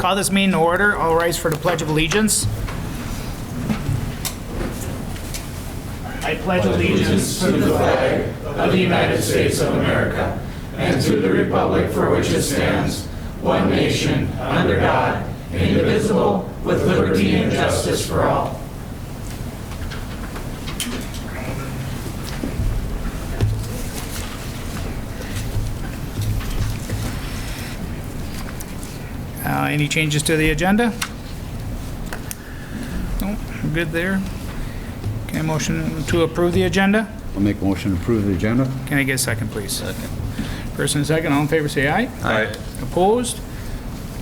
Call this meeting to order. All rise for the Pledge of Allegiance. I pledge allegiance to the flag of the United States of America and to the republic for which it stands, one nation, under God, indivisible, with liberty and justice for all. Any changes to the agenda? No, we're good there. Okay, motion to approve the agenda? I'll make a motion to approve the agenda. Can I get a second, please? Second. First and second, all in favor say aye. Aye. Opposed?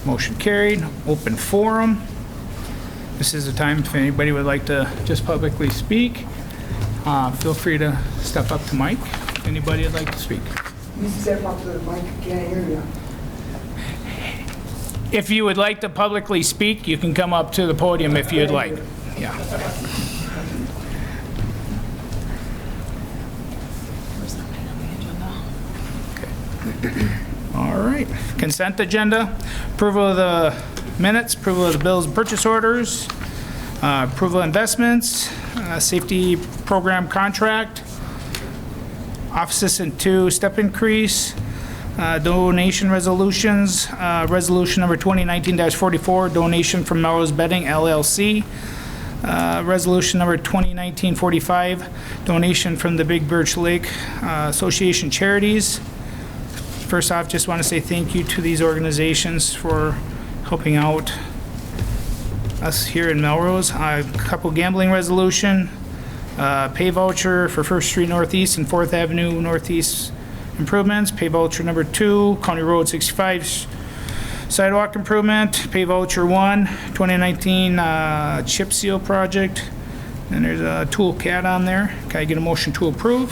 Motion carried. Open forum. This is the time if anybody would like to just publicly speak. Feel free to step up to mic. Anybody would like to speak? You step up to the mic, I can't hear you. If you would like to publicly speak, you can come up to the podium if you'd like. Yeah. All right. Consent agenda. Approval of the minutes, approval of the bills and purchase orders, approval of investments, safety program contract, Office Assistant 2 step increase, donation resolutions, resolution number 2019-44, donation from Melrose Bedding LLC, resolution number 2019-45, donation from the Big Birch Lake Association Charities. First off, just want to say thank you to these organizations for helping out us here in Melrose. A couple gambling resolution, pay voucher for First Street Northeast and 4th Avenue Northeast improvements, pay voucher number 2, County Road 65 sidewalk improvement, pay voucher 1, 2019 chip seal project, and there's a toolcat on there. Can I get a motion to approve?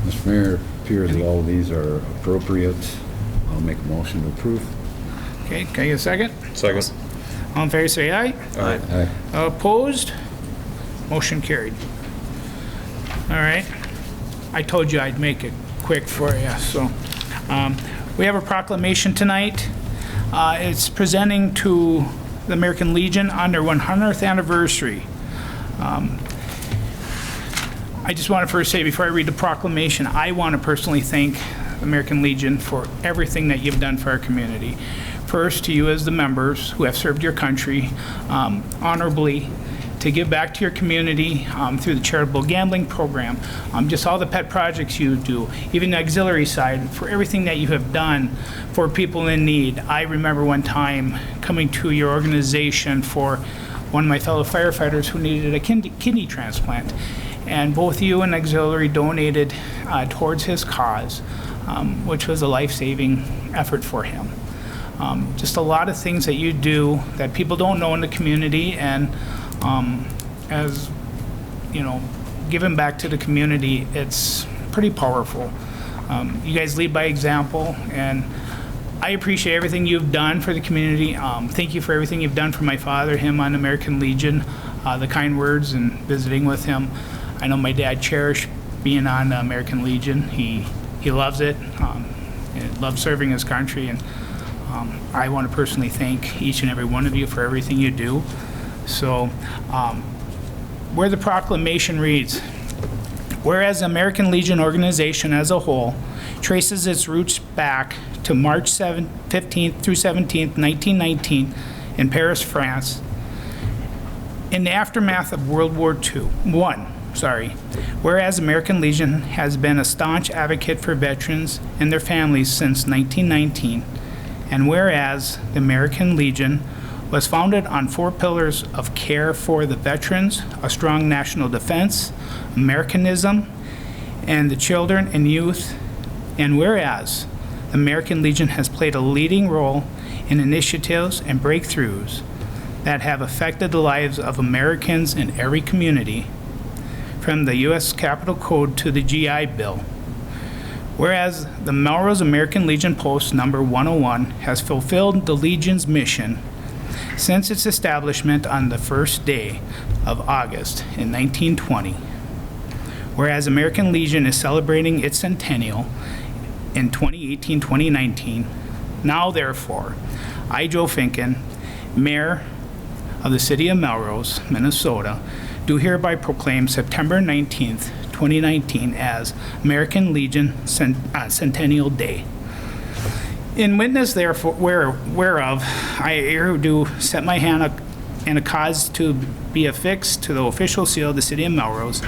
Mr. Mayor, it appears that all of these are appropriate. I'll make a motion to approve. Okay, can I get a second? Second. All in favor say aye. Aye. Aye. Opposed? Motion carried. All right. I told you I'd make it quick for you, so. We have a proclamation tonight. It's presenting to the American Legion on their 100th anniversary. I just want to first say, before I read the proclamation, I want to personally thank the American Legion for everything that you've done for our community. First, to you as the members who have served your country honorably, to give back to your community through the charitable gambling program, just all the pet projects you do, even the auxiliary side, for everything that you have done for people in need. I remember one time coming to your organization for one of my fellow firefighters who needed a kidney transplant, and both you and auxiliary donated towards his cause, which was a life-saving effort for him. Just a lot of things that you do that people don't know in the community, and as you know, giving back to the community, it's pretty powerful. You guys lead by example, and I appreciate everything you've done for the community. Thank you for everything you've done for my father, him on American Legion, the kind words and visiting with him. I know my dad cherished being on American Legion. He loves it. He loves serving his country, and I want to personally thank each and every one of you for everything you do. So, where the proclamation reads, whereas the American Legion organization as a whole traces its roots back to March 15th through 17th, 1919 in Paris, France, in the aftermath of World War I, whereas American Legion has been a staunch advocate for veterans and their families since 1919, and whereas the American Legion was founded on 4 pillars of care for the veterans, a strong national defense, Americanism, and the children and youth, and whereas the American Legion has played a leading role in initiatives and breakthroughs that have affected the lives of Americans in every community, from the U.S. Capitol Code to the GI Bill. Whereas the Melrose American Legion Post number 101 has fulfilled the Legion's mission since its establishment on the first day of August in 1920. Whereas American Legion is celebrating its centennial in 2018-2019, now therefore, I, Joe Finken, Mayor of the City of Melrose, Minnesota, do hereby proclaim September 19th, 2019 as American Legion Centennial Day. In witness therefore whereof, I here do set my hand in a cause to be affixed to the official seal of the City of Melrose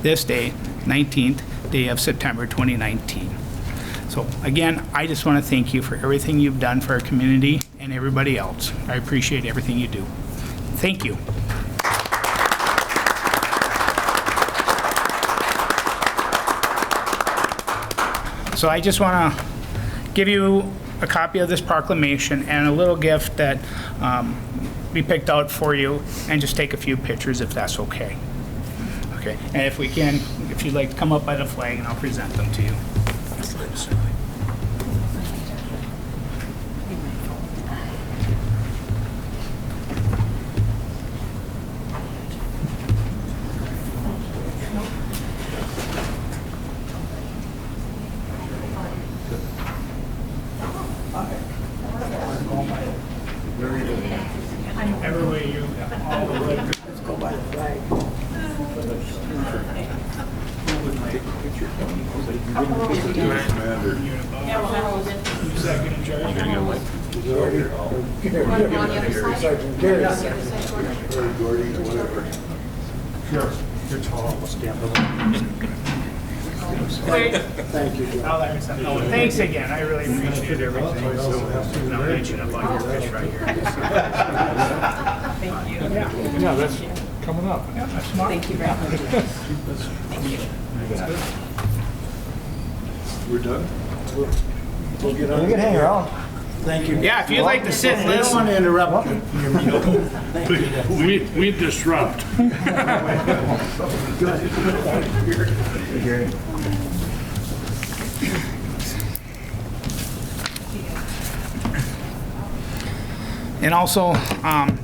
this day, 19th day of September 2019. So again, I just want to thank you for everything you've done for our community and everybody else. I appreciate everything you do. Thank you. So I just want to give you a copy of this proclamation and a little gift that we picked out for you, and just take a few pictures if that's okay. Okay, and if we can, if you'd like to come up by the flag and I'll present them to you. Everywhere you, all the way. Let's go by the flag. Second in charge. Sergeant Gary. Sure. You're tall. Stand up. Thank you, Joe. Thanks again, I really appreciate everything. So, I'll mention about your fish right here. Thank you. Yeah, that's coming up. Yeah, that's smart. Thank you very much. We're done? You can hang around. Thank you. Yeah, if you'd like to sit and I don't listen. want to interrupt you. We disrupt. And also,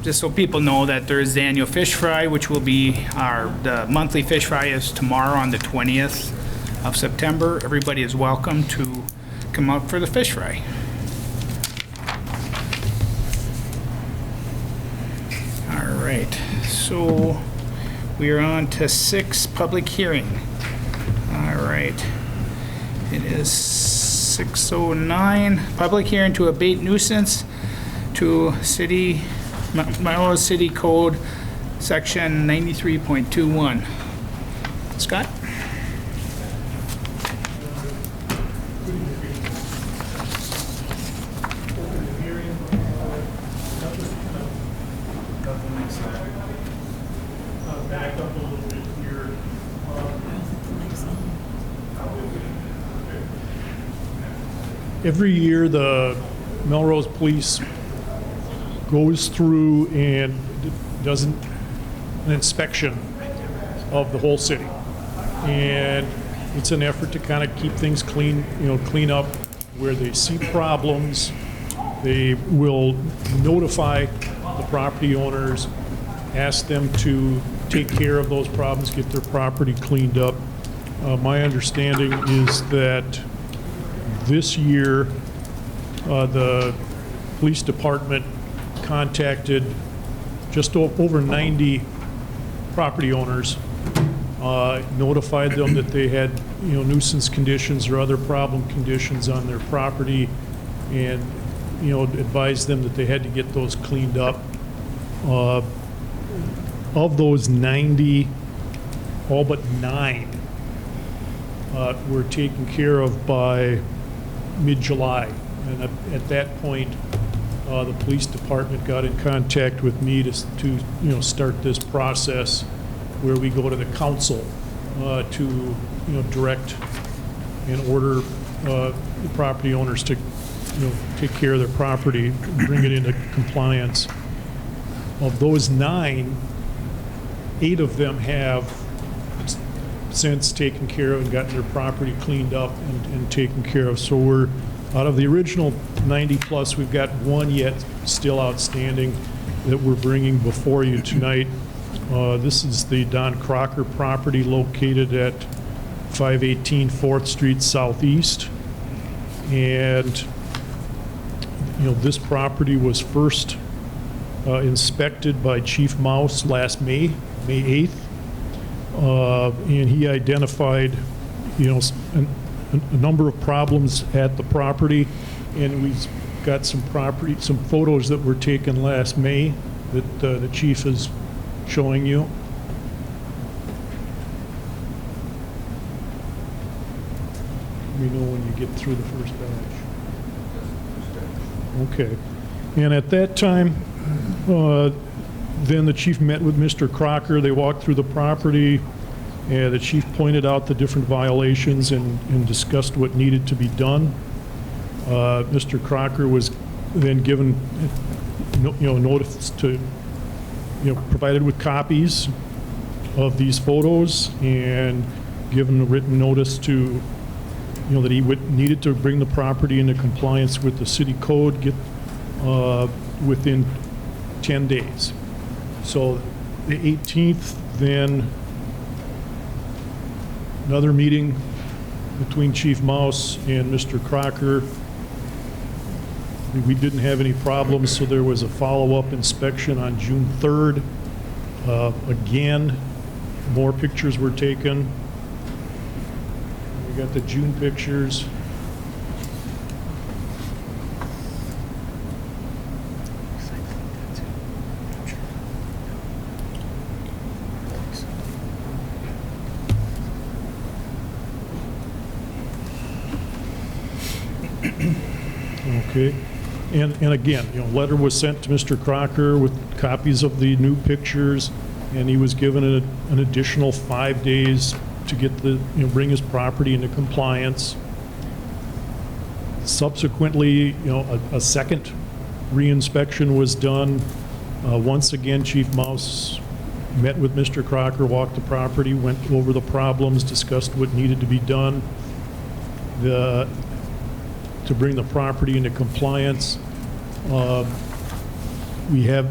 just so people know that there's the annual fish fry, which will be the monthly fish fry is tomorrow on the 20th of September. Everybody is welcome to come out for the fish fry. All right, so we are on to 6, public hearing. All right, it is 6:09, public hearing to abate nuisance to Melrose City Code, Section 93.21. Scott? Back up a little bit here. Every year, the Melrose Police goes through and does an inspection of the whole city. And it's an effort to kind of keep things clean, clean up where they see problems. They will notify the property owners, ask them to take care of those problems, get their property cleaned up. My understanding is that this year, the police department contacted just over 90 property owners, notified them that they had, nuisance conditions or other problem conditions on their property, and, advised them that they had to get those cleaned up. Of those 90, all but 9 were taken care of by mid-July. And at that point, the police department got in contact with me to start this process where we go to the council to direct and order the property owners to take care of their property, bring it into compliance. Of those 9, 8 of them have since taken care of and gotten their property cleaned up and taken care of. So we're, out of the original 90 plus, we've got 1 yet still outstanding that we're bringing before you tonight. This is the Don Crocker property located at 518 4th Street Southeast. And, this property was first inspected by Chief Mouse last May 8th. And he identified, a number of problems at the property, and we've got some photos that were taken last May that the chief is showing you. Let me know when you get through the first batch. Okay. And at that time, then the chief met with Mr. Crocker. They walked through the property, and the chief pointed out the different violations and discussed what needed to be done. Mr. Crocker was then given, notice to, provided with copies of these photos and given a written notice to, that he needed to bring the property into compliance with the city code within 10 days. So the 18th, then another meeting between Chief Mouse and Mr. Crocker. We didn't have any problems, so there was a follow-up inspection on June 3rd. Again, more pictures were taken. We got the June pictures. Okay. And again, letter was sent to Mr. Crocker with copies of the new pictures, and he was given an additional 5 days to get bring his property into compliance. Subsequently, a second reinspection was done. Once again, Chief Mouse met with Mr. Crocker, walked the property, went over the problems, discussed what needed to be done to bring the property into compliance. We have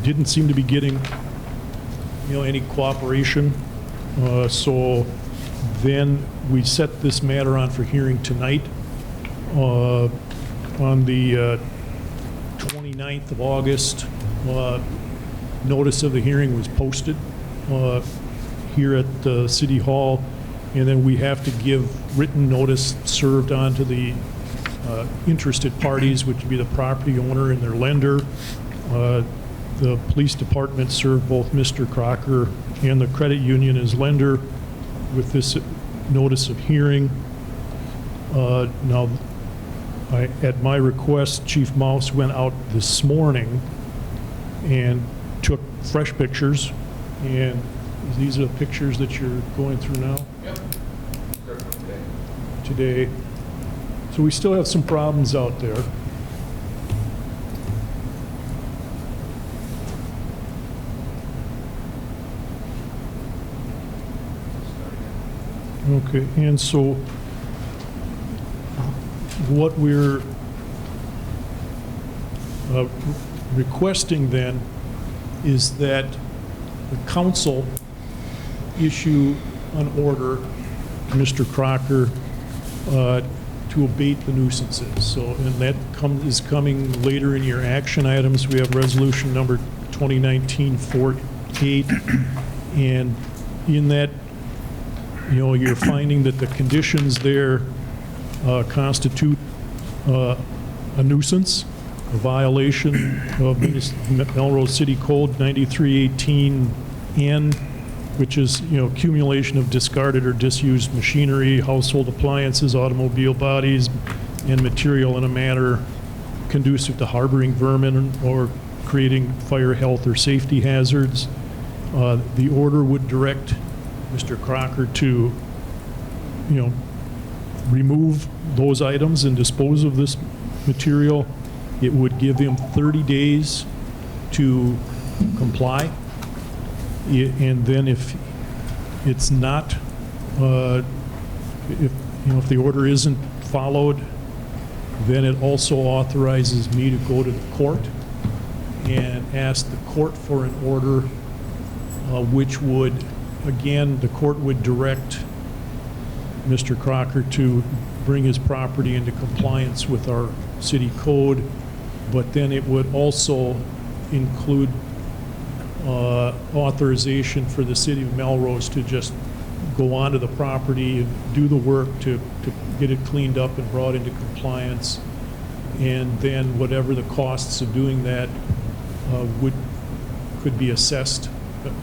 didn't seem to be getting any cooperation, so then we set this matter on for hearing tonight. On the 29th of August, notice of the hearing was posted here at City Hall, and then we have to give written notice served on to the interested parties, which would be the property owner and their lender. The police department served both Mr. Crocker and the credit union as lender with this notice of hearing. Now, at my request, Chief Mouse went out this morning and took fresh pictures, and these are the pictures that you're going through now? Yep. Today. So we still have some problems out there. Okay, and so what we're requesting then is that the council issue an order to Mr. Crocker to abate the nuisances. So, and that is coming later in your action items. We have resolution number 2019-48, and in that, you're finding that the conditions there constitute a nuisance, a violation of Melrose City Code 9318N, which is, accumulation of discarded or disused machinery, household appliances, automobile bodies, and material in a manner conducive to harboring vermin or creating fire, health, or safety hazards. The order would direct Mr. Crocker to, remove those items and dispose of this material. It would give him 30 days to comply. And then if it's not, if the order isn't followed, then it also authorizes me to go to the court and ask the court for an order, which would, again, the court would direct Mr. Crocker to bring his property into compliance with our city code but then it would also include authorization for the city of Melrose to just go onto the property and do the work to get it cleaned up and brought into compliance. And then whatever the costs of doing that could be assessed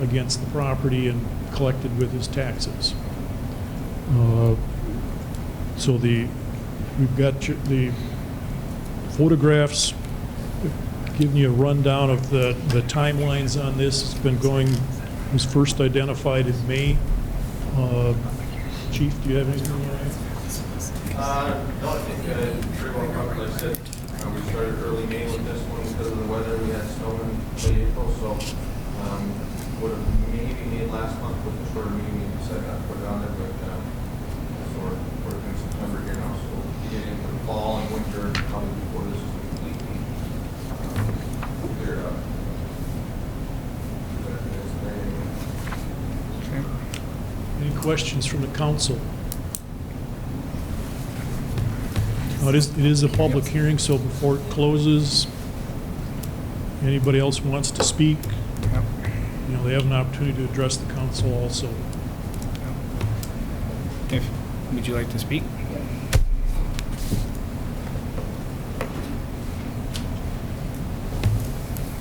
against the property and collected with his taxes. So we've got the photographs giving you a rundown of the timelines on this. It's been going, it was first identified in May. Chief, do you have anything you want to add? No, I think pretty well covered. Like I said, we started early May with this one because of the weather. We had snow in late April, so would have maybe made last month with the shorter meeting we decided not to put it on there, but so we're in September here now, so we'll get into the fall and winter probably before this is completely cleared up. Any questions from the council? Now, it is a public hearing, so before it closes, anybody else wants to speak? You know, they have an opportunity to address the council also. Would you like to speak?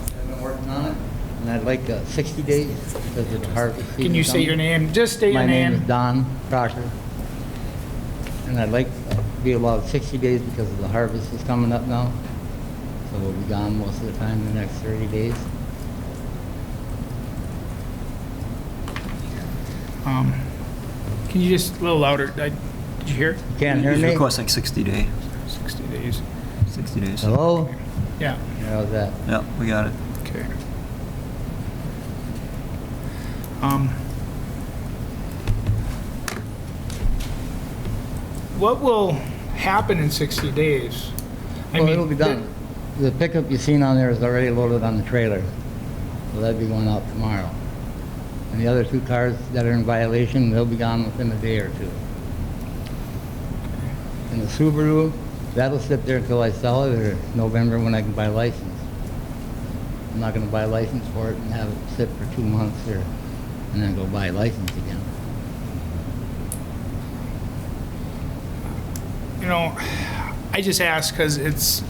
I've been working on it, and I'd like 60 days because of the harvest season. Can you say your name? Just state your My name is name. Don Crocker, and I'd like to be allowed 60 days because of the harvest is coming up now. So we'll be gone most of the time in the next 30 days. Can you just a little louder? Did you hear? You can't hear He's me? requesting 60 day, 60 days. 60 days. Hello? Yeah. How's that? Yeah, we got it. Okay. What will happen in 60 days? Well, it'll be done. The pickup you've seen on there is already loaded on the trailer, so that'd be going out tomorrow. And the other two cars that are in violation, they'll be gone within a day or two. And the Subaru, that'll sit there until I sell it, or November when I can buy a license. I'm not gonna buy a license for it and have it sit for 2 months and then go buy a license again. You know, I just ask because it's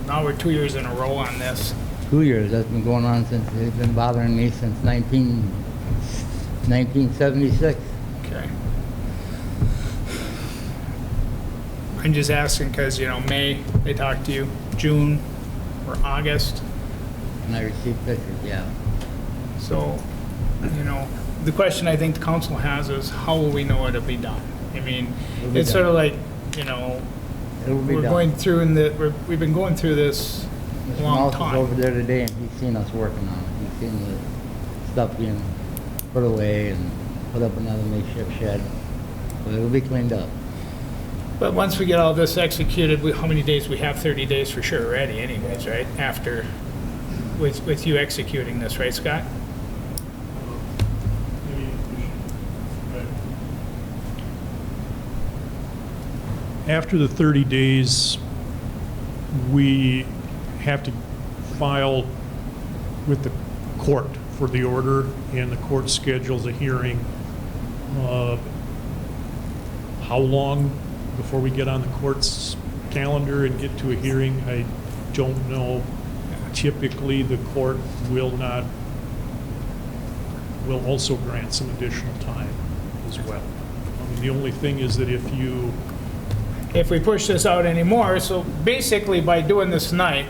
now we're 2 years in a row on this. 2 years, that's been going on since, they've been bothering me since 1976. Okay. I'm just asking because, May, they talked to you, June or August. And I received pictures, yeah. So, the question I think the council has is how will we know it'll be done? I mean, It'll be it's sort done. of like, It'll be we're done. going through we've been going through this Mr. long Mouse is over time. there today, and he's seen us working on it. He's seen the stuff being put away and put up another makeshift shed. So it'll be cleaned up. But once we get all this executed, how many days? We have 30 days for sure ready anyways, right? After, with you executing this, right, Scott? After the 30 days, we have to file with the court for the order, and the court schedules a hearing. How long before we get on the court's calendar and get to a hearing, I don't know. Typically, the court will also grant some additional time as well. I mean, the only thing is that if If we push this out anymore, so basically by doing this tonight,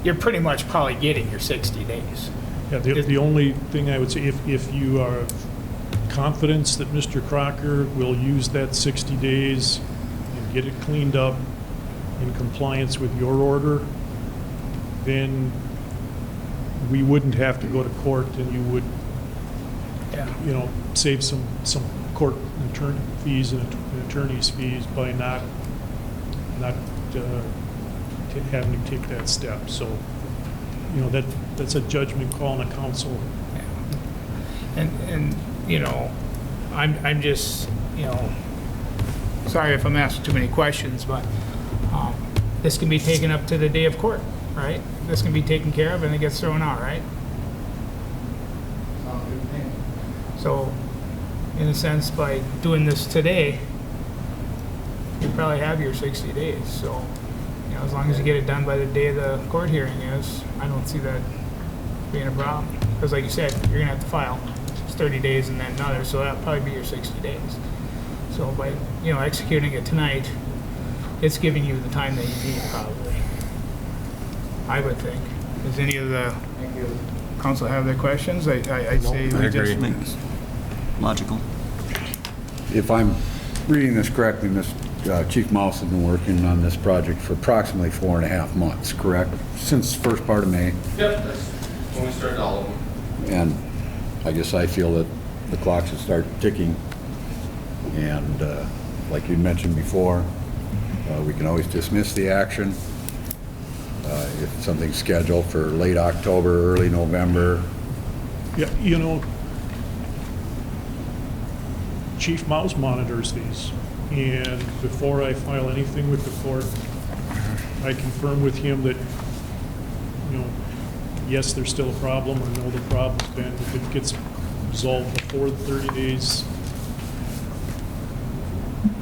you're pretty much probably getting your 60 days. Yeah, the only thing I would say, if you are confident that Mr. Crocker will use that 60 days and get it cleaned up in compliance with your order, then we wouldn't have to go to court, and you would, Yeah. save some court fees and attorney's fees by not having to take that step. So, that's a judgment call on the council. And I'm just, sorry if I'm asking too many questions, but this can be taken up to the day of court. right? This can be taken care of and it gets thrown out, right? So, in a sense, by doing this today, you probably have your 60 days. So, you know, as long as you get it done by the day the court hearing is, I don't see that being a problem. Because like you said, you're gonna have to file. It's 30 days and then another, so that'll probably be your 60 days. So by, you know, executing it tonight, it's giving you the time that you need probably. I would think. Does any of the council have their questions? I'd say we just... Makes logical. If I'm reading this correctly, Chief Mouse has been working on this project for approximately 4.5 months, correct? Since first part of May. Yep, that's when we started all of them. And I guess I feel that the clock should start ticking. And like you mentioned before, we can always dismiss the action. If something's scheduled for late October, early November. Yeah, you know, Chief Mouse monitors these, and before I file anything with the court, I confirm with him that, you know, yes, there's still a problem, or no, the problem's been, if it gets resolved before the 30 days,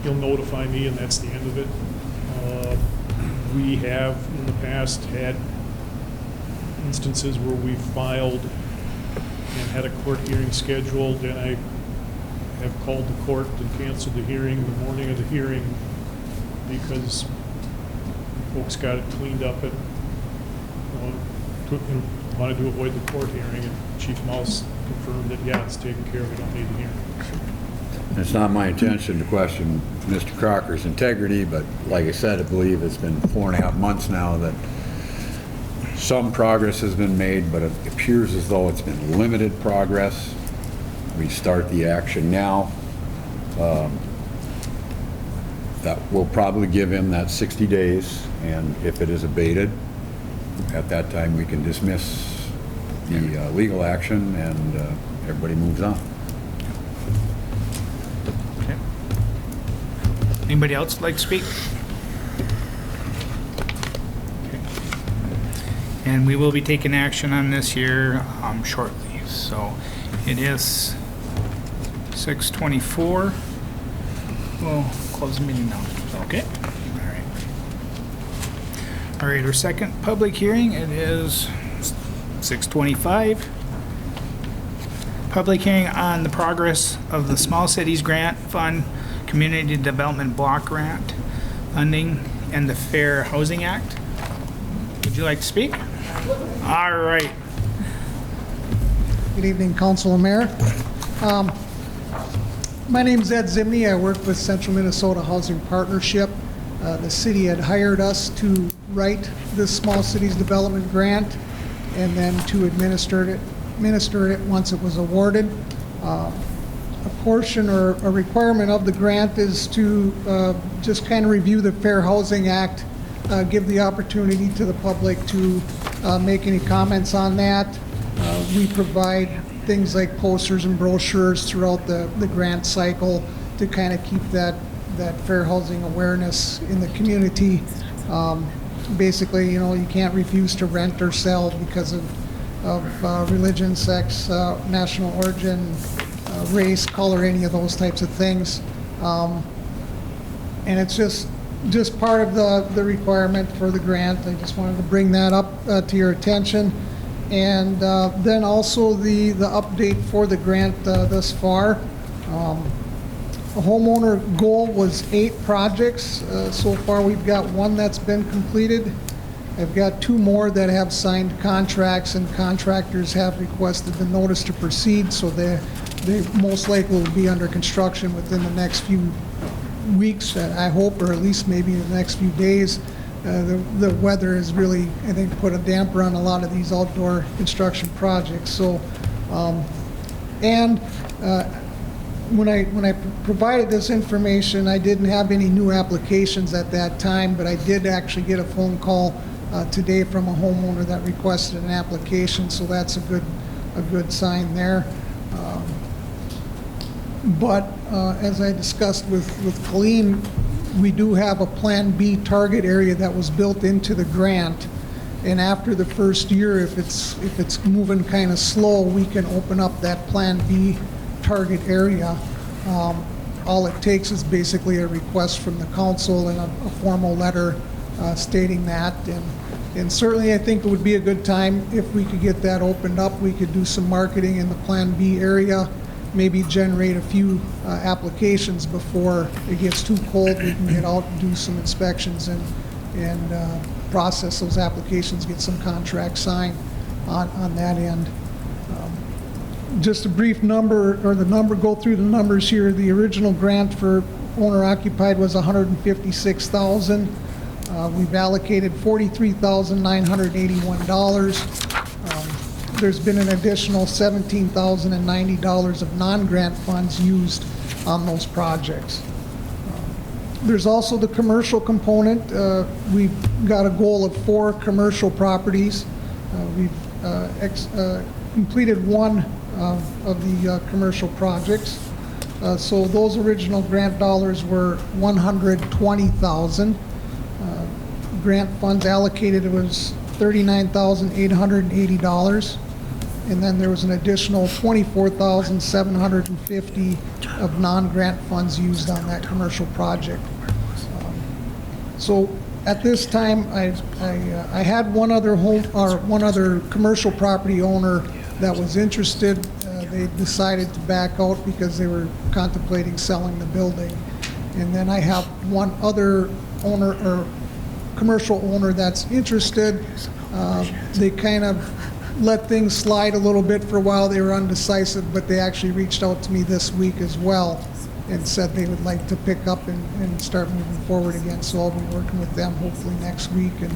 he'll notify me, and that's the end of it. We have, in the past, had instances where we filed and had a court hearing scheduled, and I have called the court and canceled the hearing the morning of the hearing because folks got it cleaned up and wanted to avoid the court hearing, and Chief Mouse confirmed that, yeah, it's taken care of, we don't need a hearing. It's not my intention to question Mr. Crocker's integrity, but like I said, I believe it's been 4.5 months now that some progress has been made, but it appears as though it's been limited progress. We start the action now. That will probably give him that 60 days, and if it is abated, at that time we can dismiss the legal action and everybody moves on. Okay. Anybody else like to speak? Okay. And we will be taking action on this here shortly. So it is 6:24. We'll close the meeting now. Okay. All right. All right, our second public hearing, it is 6:25. Public hearing on the progress of the Small Cities Grant Fund Community Development Block Grant funding and the Fair Housing Act. Would you like to speak? All right. Good evening, Council and Mayor. My name is Ed Zimney. I work with Central Minnesota Housing Partnership. The city had hired us to write this Small Cities Development Grant and then to administer it once it was awarded. A portion or a requirement of the grant is to just kind of review the Fair Housing Act, give the opportunity to the public to make any comments on that. We provide things like posters and brochures throughout the grant cycle to kind of keep that fair housing awareness in the community. Basically, you know, you can't refuse to rent or sell because of religion, sex, national origin, race, color, any of those types of things. And it's just part of the requirement for the grant. I just wanted to bring that up to your attention. And then also the update for the grant thus far. The homeowner goal was 8 projects. So far we've got 1 that's been completed. I've got 2 more that have signed contracts, and contractors have requested the notice to proceed, so they most likely will be under construction within the next few weeks, I hope, or at least maybe the next few days. The weather has really, I think, put a damper on a lot of these outdoor construction projects. So, when I provided this information, I didn't have any new applications at that time, but I did actually get a phone call today from a homeowner that requested an application, so that's a good sign there. But as I discussed with Colleen, we do have a Plan B target area that was built into the grant, And after the first year, if it's moving kind of slow, we can open up that Plan B target area. All it takes is basically a request from the council and a formal letter stating that. And certainly, I think it would be a good time if we could get that opened up. We could do some marketing in the Plan B area, maybe generate a few applications before it gets too cold. We can get out and do some inspections and process those applications, get some contracts signed on that end. Just a brief number, go through the numbers here. The original grant for owner-occupied was $156,000. We've allocated $43,981. There's been an additional $17,090 of non-grant funds used on those projects. There's also the commercial component. We've got a goal of 4 commercial properties. We've completed one of the commercial projects. So those original grant dollars were $120,000. Grant funds allocated was $39,880. And then there was an additional $24,750 of non-grant funds used on that commercial project. So at this time, I had one other commercial property owner that was interested. They decided to back out because they were contemplating selling the building. And then I have one other owner or commercial owner that's interested. They kind of let things slide a little bit for a while. They were undecisive, but they actually reached out to me this week as well and said they would like to pick up and start moving forward again. So I'll be working with them hopefully next week, and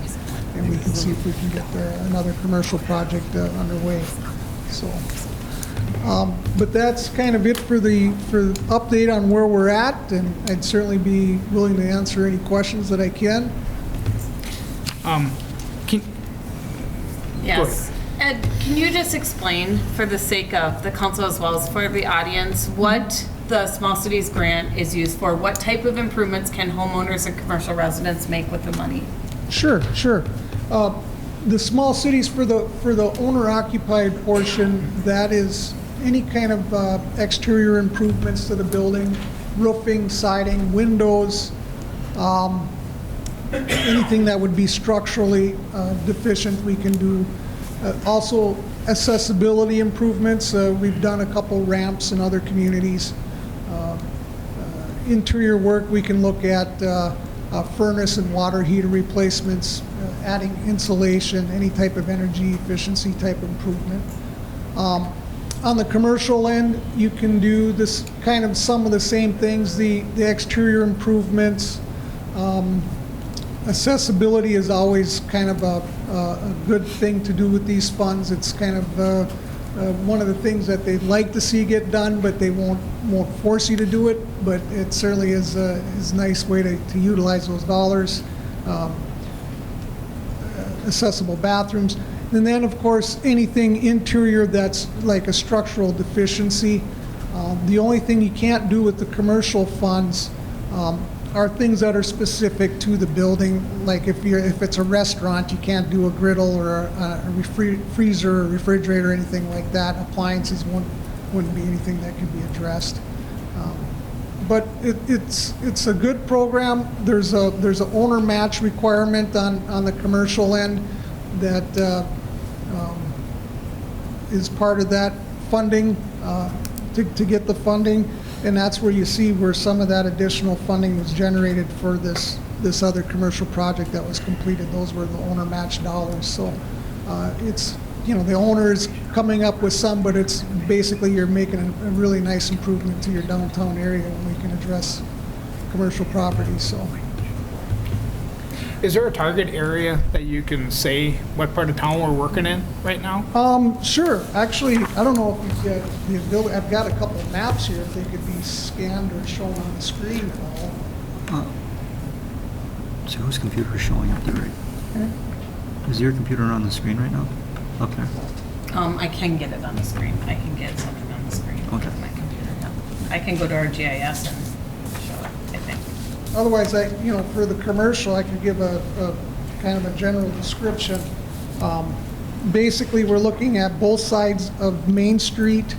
we can see if we can get another commercial project underway. So, but that's kind of it for the update on where we're at, and I'd certainly be willing to answer any questions that I can. Yes. Ed, can you just explain, for the sake of the council as well as for the audience, what the Small Cities Grant is used for? What type of improvements can homeowners and commercial residents make with the money? Sure. The small cities, for the owner-occupied portion, that is any kind of exterior improvements to the building, roofing, siding, windows, anything that would be structurally deficient, we can do. Also, accessibility improvements. We've done a couple ramps in other communities. Interior work, we can look at furnace and water heater replacements, adding insulation, any type of energy efficiency type improvement. On the commercial end, you can do this kind of some of the same things, the exterior improvements. Accessibility is always kind of a good thing to do with these funds. It's kind of one of the things that they'd like to see get done, but they won't force you to do it. But it certainly is a nice way to utilize those dollars. Accessible bathrooms. And then, of course, anything interior that's like a structural deficiency. The only thing you can't do with the commercial funds are things that are specific to the building. Like if it's a restaurant, you can't do a griddle or a freezer or refrigerator or anything like that. Appliances wouldn't be anything that could be addressed. But it's a good program. There's an owner match requirement on the commercial end that is part of that funding to get the funding. And that's where you see where some of that additional funding was generated for this other commercial project that was completed. Those were the owner match dollars. So it's, the owner is coming up with some, but it's basically you're making a really nice improvement to your downtown area when we can address commercial properties. So. Is there a target area that you can say what part of town we're working in right now? Sure. Actually, I don't know if you've got the ability. I've got a couple of maps here if they could be scanned or shown on the screen at all. So whose computer is showing up there? Okay. Is your computer on the screen right now? Okay. I can get it on the screen. I can get something on the screen Okay. with my computer. Yeah. I can go to our GIS and show it, I think. Otherwise, for the commercial, I could give a kind of a general description. Basically, we're looking at both sides of Main Street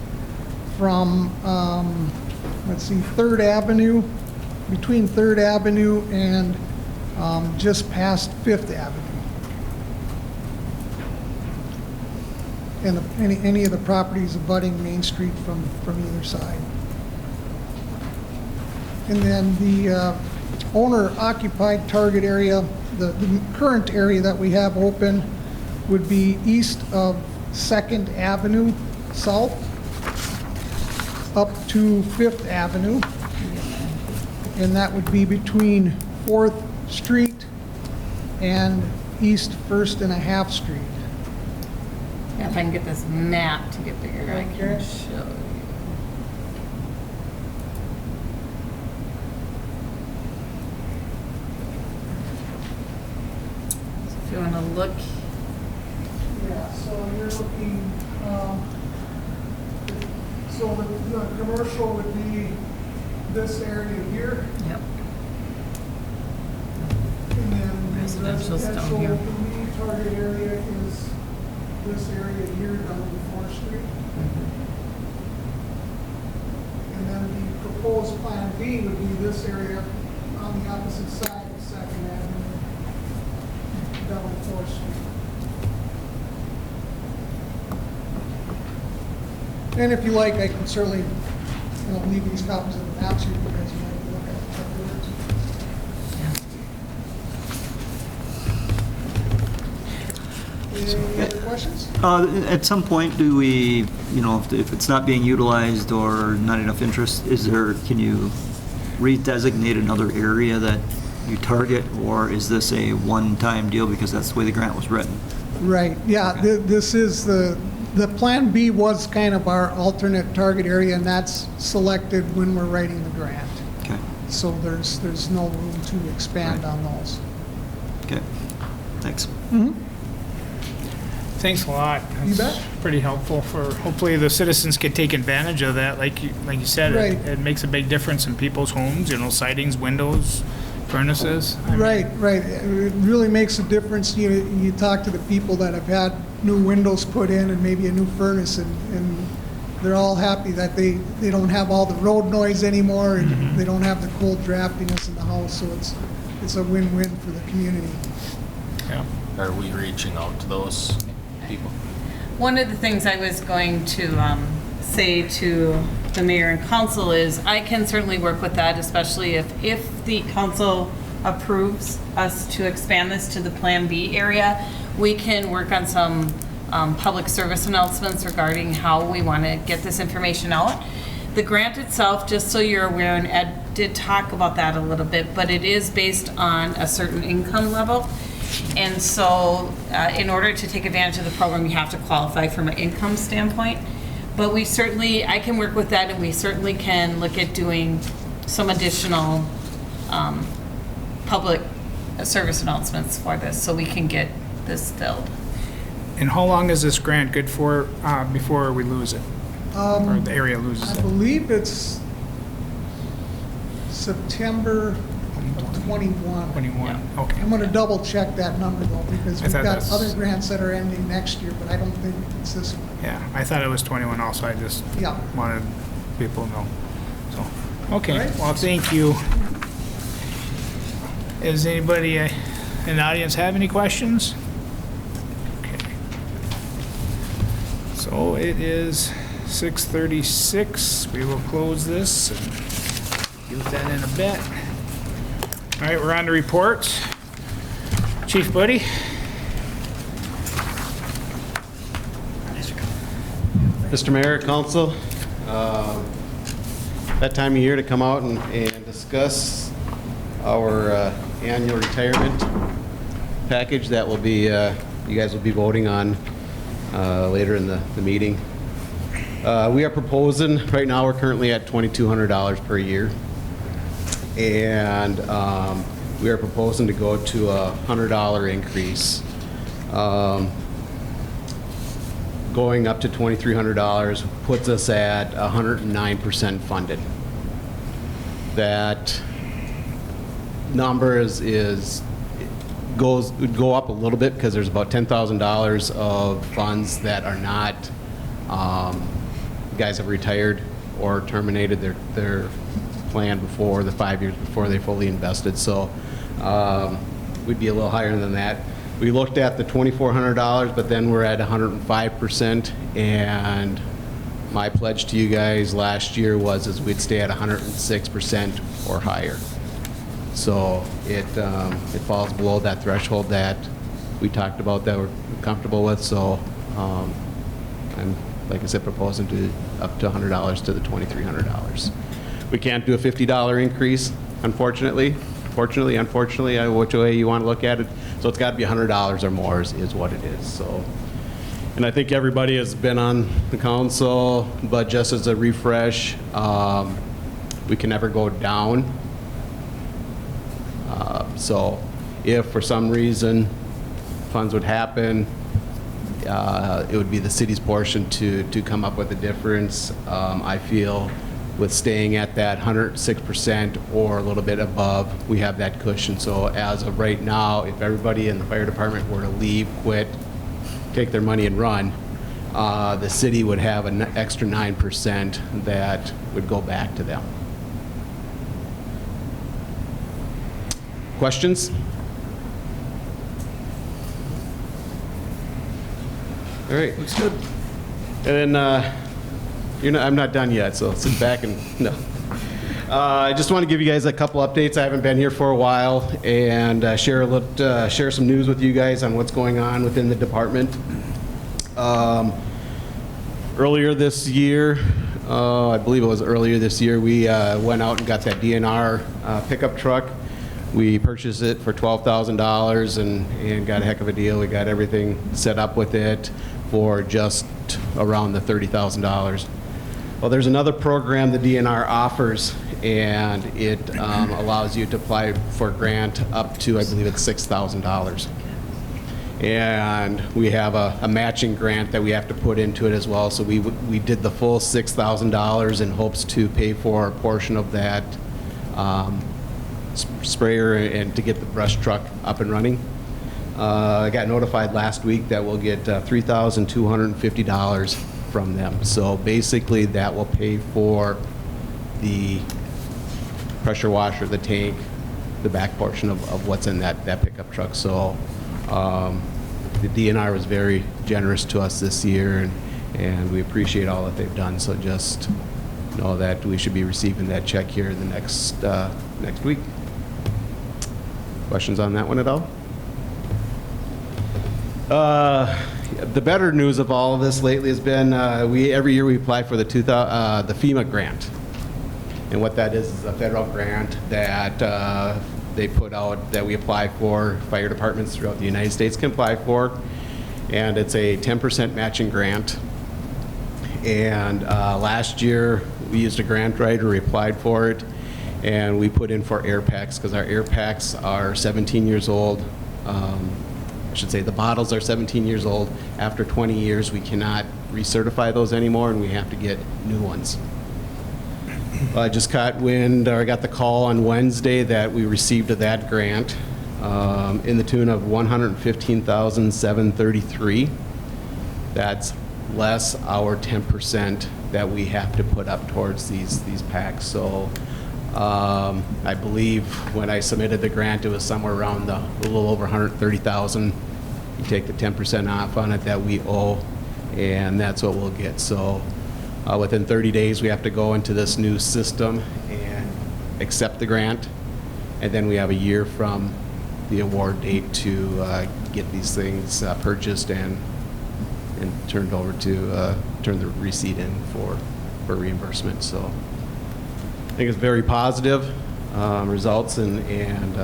from, let's see, 3rd Avenue, between 3rd Avenue and just past 5th Avenue. And any of the properties abutting Main Street from either side. And then the owner-occupied target area, the current area that we have open would be east of 2nd Avenue South up to 5th Avenue. And that would be between 4th Street and East 1st and a half Street. Yeah, if I can get this map to get bigger, I can Okay. show you. So if you want to look, Yeah, so you're looking, so the commercial would be this area here, yep, and then the Residential's down residential, here. the target area is this area here down to 4th Street. And then the proposed plan B would be this area on the opposite side of 2nd Avenue, down to 4th Street. And if you like, I can certainly, leave these copies of the maps here because you might look at it afterwards. Any other questions? At some point, do we, if it's not being utilized or not enough interest, can you redesignate another area that you target, or is this a one-time deal because that's the way the grant was written? Right, yeah, this is the Plan B was kind of our alternate target area, and that's selected when we're writing the grant. Okay, So there's no room to expand on those. okay, thanks. Thanks a lot. You That's bet. pretty helpful for, hopefully the citizens can take advantage of that. Like you said, Right. it makes a big difference in people's homes, sidings, windows, furnaces. I mean, Right. It really makes a difference. You talk to the people that have had new windows put in and maybe a new furnace, and they're all happy that they don't have all the road noise anymore, and they don't have the cold draftiness in the house, so it's a win-win for the community. Yeah. Are we reaching out to those people? one of the things I was going to say to the mayor and council is I can certainly work with that, especially if the council approves us to expand this to the Plan B area. We can work on some public service announcements regarding how we want to get this information out. The grant itself, just so you're aware, and Ed did talk about that a little bit, but it is based on a certain income level. And so in order to take advantage of the program, you have to qualify from an income standpoint. But we certainly, I can work with that, and we certainly can look at doing some additional public service announcements for this, so we can get this filled. And how long is this grant good for before we lose it? Or the area loses I it? believe it's September of 21. 21, okay. I'm going to double check that number though, because I we've thought got that's- other grants that are ending next year, but I don't think it's this one. Yeah, I thought it was 21 also, I just Yeah. wanted people to know. So, okay, All right. well, thank you. Does anybody in the audience have any questions? Okay. So it is 6:36. We will close this and use that in a bit. All right, we're on to reports. Chief Buddy? Mr. Mayor, Council, that time of year to come out and discuss our annual retirement package that will be, you guys will be voting on later in the meeting. We are proposing, right now, we're currently at $2,200 per year. And we are proposing to go to a $100 increase. Going up to $2,300 puts us at 109% funded. That number is would go up a little bit because there's about $10,000 of funds that are not, guys have retired or terminated their plan before the 5 years before they fully invested. So we'd be a little higher than that. We looked at the $2,400, but then we're at 105%. And my pledge to you guys last year was we'd stay at 106% or higher. So it falls below that threshold that we talked about that we're comfortable with. So I'm, like I said, proposing to up to $100 to the $2,300. We can't do a $50 increase, unfortunately. Fortunately, unfortunately, which way you want to look at it. So it's got to be $100 or more is what it is. So, and I think everybody has been on the council, but just as a refresh, we can never go down. So if for some reason funds would happen, it would be the city's portion to come up with a difference. I feel with staying at that 106% or a little bit above, we have that cushion. So as of right now, if everybody in the fire department were to leave, quit, take their money and run, the city would have an extra 9% that would go back to them. Questions? All right. Looks good. And then I'm not done yet, so sit back and no. I just want to give you guys a couple updates. I haven't been here for a while, and share some news with you guys on what's going on within the department. Earlier this year, I believe it was earlier this year, we went out and got that DNR pickup truck. We purchased it for $12,000 and got a heck of a deal. We got everything set up with it for just around the $30,000. Well, there's another program the DNR offers, and it allows you to apply for a grant up to, I believe it's $6,000. And we have a matching grant that we have to put into it as well. So we did the full $6,000 in hopes to pay for a portion of that sprayer and to get the brush truck up and running. I got notified last week that we'll get $3,250 from them. So basically that will pay for the pressure washer, the tank, the back portion of what's in that pickup truck. So the DNR was very generous to us this year, and we appreciate all that they've done. So just know that we should be receiving that check here in the next week. Questions on that one at all? The better news of all of this lately has been every year we apply for the FEMA grant. And what that is a federal grant that they put out that we apply for, fire departments throughout the United States can apply for. And it's a 10% matching grant. And last year we used a grant writer, we applied for it, and we put in for air packs because our air packs are 17 years old. I should say the bottles are 17 years old. After 20 years, we cannot recertify those anymore, and we have to get new ones. I just got the call on Wednesday that we received that grant in the tune of $115,733. That's less our 10% that we have to put up towards these packs. So I believe when I submitted the grant, it was somewhere around a little over $130,000. You take the 10% off on it that we owe, and that's what we'll get. So within 30 days, we have to go into this new system and accept the grant, and then we have a year from the award date to get these things purchased and turned over to turn the receipt in for reimbursement. So I think it's very positive results, and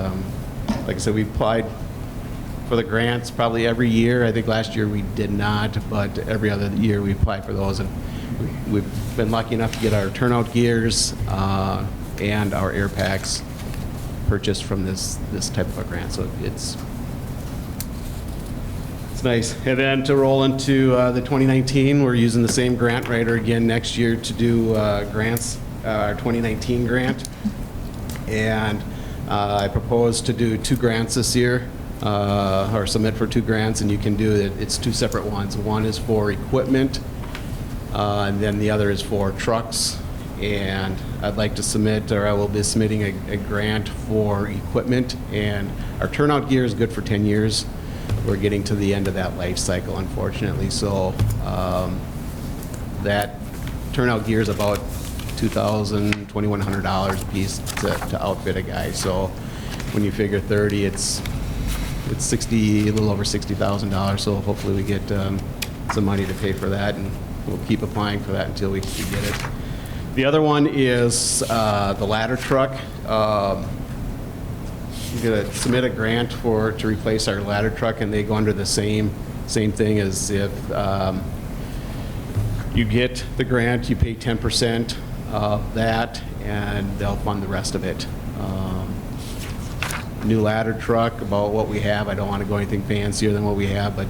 like I said, we applied for the grants probably every year. I think last year we did not, but every other year we apply for those, and we've been lucky enough to get our turnout gears and our air packs purchased from this type of a grant. So it's nice. And then to roll into the 2019, we're using the same grant writer again next year to do grants, our 2019 grant. And I propose to do 2 grants this year. or submit for 2 grants, and you can do it. It's 2 separate ones. One is for equipment, and then the other is for trucks. And I'd like to submit, or I will be submitting a grant for equipment. And our turnout gear is good for 10 years. We're getting to the end of that life cycle, unfortunately. So that turnout gear is about $2,000, $2,100 a piece to outfit a guy. So when you figure 30, it's a little over $60,000. So hopefully we get some money to pay for that, and we'll keep applying for that until we get it. The other one is the ladder truck. We're going to submit a grant to replace our ladder truck, and they go under the same thing as if you get the grant, you pay 10% of that, and they'll fund the rest of it. New ladder truck, about what we have. I don't want to go anything fancier than what we have, but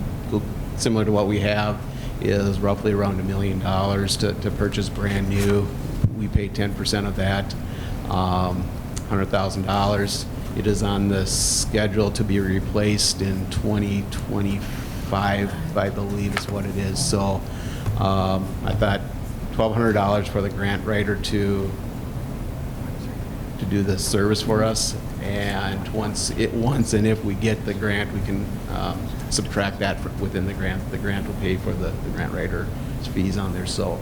similar to what we have, is roughly around $1 million to purchase brand new. We pay 10% of that, $100,000. It is on the schedule to be replaced in 2025, I believe is what it is. So I thought $1,200 for the grant writer to do this service for us. And once and if we get the grant, we can subtract that within the grant. The grant will pay for the grant writer's fees on there. So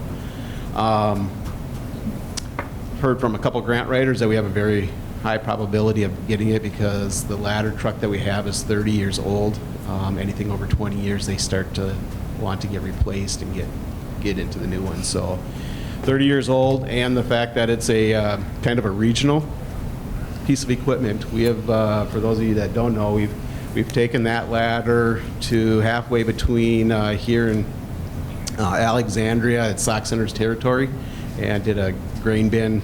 heard from a couple grant writers that we have a very high probability of getting it because the ladder truck that we have is 30 years old. Anything over 20 years, they start to want to get replaced and get into the new one. So 30 years old, and the fact that it's a kind of a regional piece of equipment. We have, for those of you that don't know, we've taken that ladder to halfway between here and Alexandria at Sock Center's territory, and did a grain bin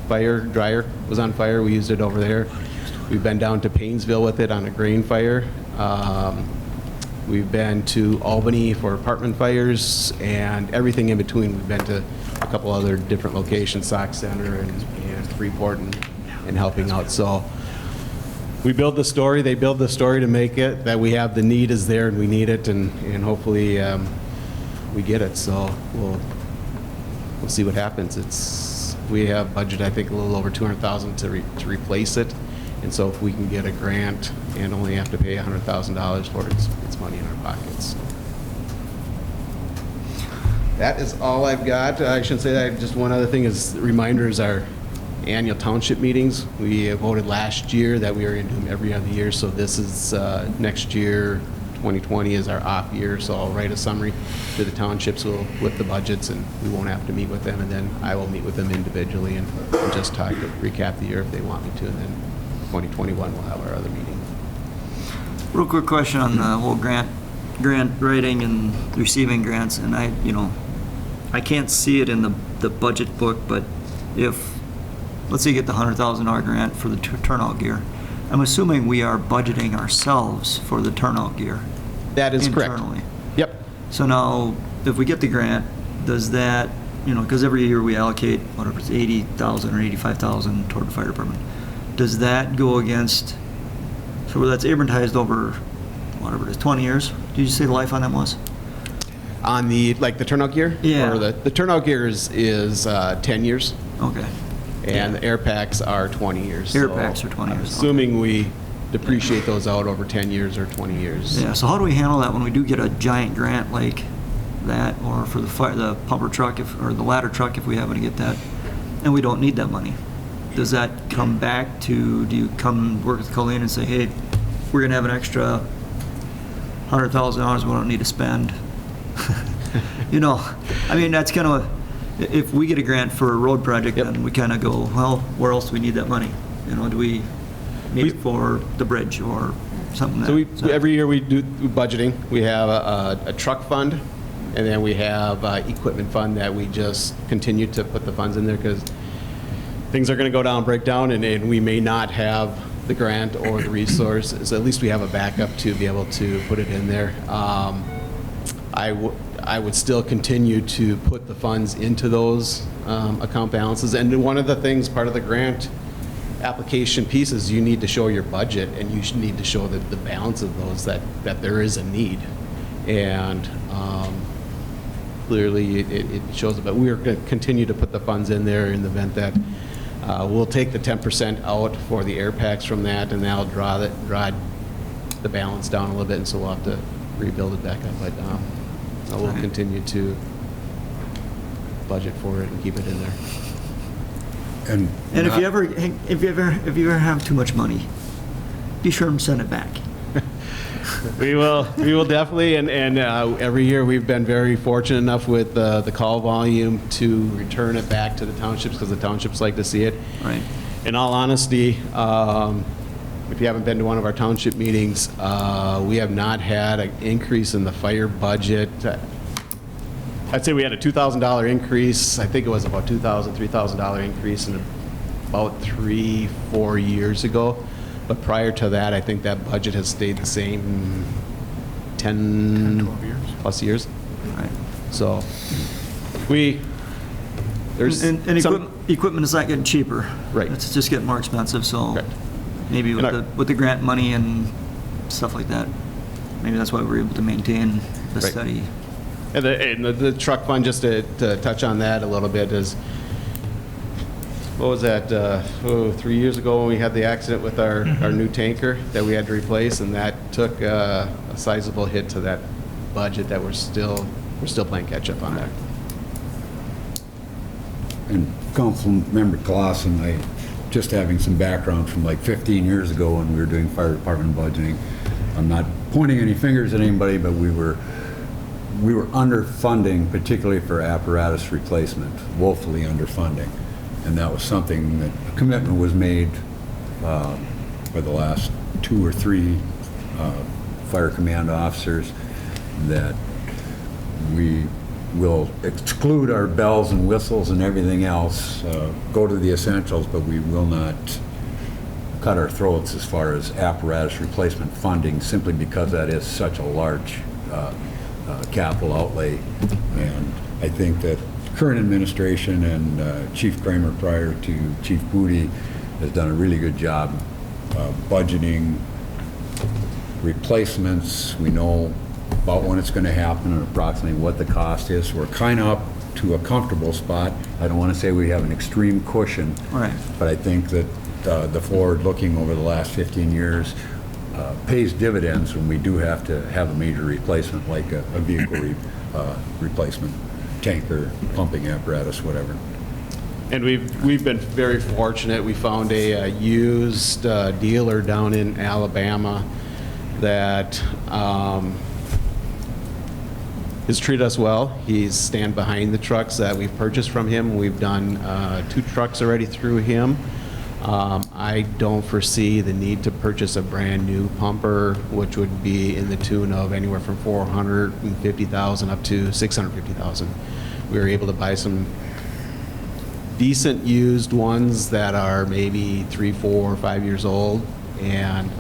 fire. Dryer was on fire. We used it over there. We've been down to Paynesville with it on a grain fire. We've been to Albany for apartment fires and everything in between. We've been to a couple other different locations, Sock Center and Freeport, and helping out. So we build the story. They build the story to make it that we have the need is there and we need it, and hopefully we get it. So we'll see what happens. We have budget, I think, a little over $200,000 to replace it, and so if we can get a grant and only have to pay $100,000 for it, it's money in our pockets. That is all I've got. I shouldn't say that. Just one other thing is reminders. Our annual township meetings. We voted last year that we were going to do them every other year, so this is next year. 2020 is our off year, so I'll write a summary to the townships with the budgets, and we won't have to meet with them, and then I will meet with them individually and just recap the year if they want me to, and then 2021 we'll have our other meeting. Real quick question on the whole grant writing and receiving grants, and I can't see it in the budget book, but if, let's say you get the $100,000 grant for the turnout gear, I'm assuming we are budgeting ourselves for the turnout gear. That is internally. correct. Yep. So now, if we get the grant, does that, because every year we allocate, whatever it's $80,000 or $85,000 toward the fire department, does that go against, so that's amortized over, whatever it is, 20 years? Did you say the life on that was? On the turnout gear? Yeah. Or the turnout gear is 10 years. Okay. And the air packs are 20 years. Air packs are 20 years. Assuming we depreciate those out over 10 years or 20 years. Yeah, so how do we handle that when we do get a giant grant like that, or for the pumper truck, or the ladder truck if we happen to get that, and we don't need that money? Does that come back to, do you come work with Colleen and say, hey, we're going to have an extra $100,000 we don't need to spend? That's kind of, if we get a grant for a road project, Yep. then we kind of go, well, where else do we need that money? Do we need it for the bridge or something? So every year we do budgeting. We have a truck fund, and then we have equipment fund that we just continue to put the funds in there because things are going to go down, break down, and we may not have the grant or the resources. So at least we have a backup to be able to put it in there. I would still continue to put the funds into those account balances. And one of the things, part of the grant application pieces, you need to show your budget, and you should need to show the balance of those, that there is a need. And clearly, it shows it, but we're going to continue to put the funds in there in the event that we'll take the 10% out for the air packs from that, and that'll draw the balance down a little bit, and so we'll have to rebuild it back up. But we'll continue to budget for it and keep it in there. And if you ever have too much money, be sure and send it back. We will definitely, and every year we've been very fortunate enough with the call volume to return it back to the townships, because the townships like to see it. Right. In all honesty, if you haven't been to one of our township meetings, we have not had an increase in the fire budget. I'd say we had a $2,000 increase. I think it was about $2,000, $3,000 increase in about 3-4 years ago. But prior to that, I think that budget has stayed the same 10 12 years. plus years. Right. So there's And some, equipment is not getting cheaper. Right. It's just getting more expensive, so Correct. maybe And with the grant money and stuff like that, maybe that's why we're able to maintain the Right. steady. and the truck fund, just to touch on that a little bit, is, what was that, 3 years ago when we had the accident with our new tanker that we had to replace, and that took a sizable hit to that budget that we're still playing catch up on that. And Councilmember Clausen, just having some background from like 15 years ago when we were doing fire department budgeting, I'm not pointing any fingers at anybody, but we were underfunding, particularly for apparatus replacement, woefully underfunding. And that was something that a commitment was made for the last 2 or 3 fire command officers that we will exclude our bells and whistles and everything else, go to the essentials, but we will not cut our throats as far as apparatus replacement funding, simply because that is such a large capital outlay. And I think that current administration and Chief Kramer prior to Chief Booty has done a really good job budgeting replacements. We know about when it's going to happen and approximately what the cost is. We're kind of up to a comfortable spot. I don't want to say we have an extreme cushion, Right. but I think that the forward looking over the last 15 years pays dividends when we do have to have a major replacement, like a vehicle replacement, tanker, pumping apparatus, whatever. And we've been very fortunate. We found a used dealer down in Alabama that has treated us well. He's stand behind the trucks that we've purchased from him. We've done 2 trucks already through him. I don't foresee the need to purchase a brand new pumper, which would be in the tune of anywhere from $450,000 up to $650,000. We were able to buy some decent used ones that are maybe 3, 4, 5 years old, and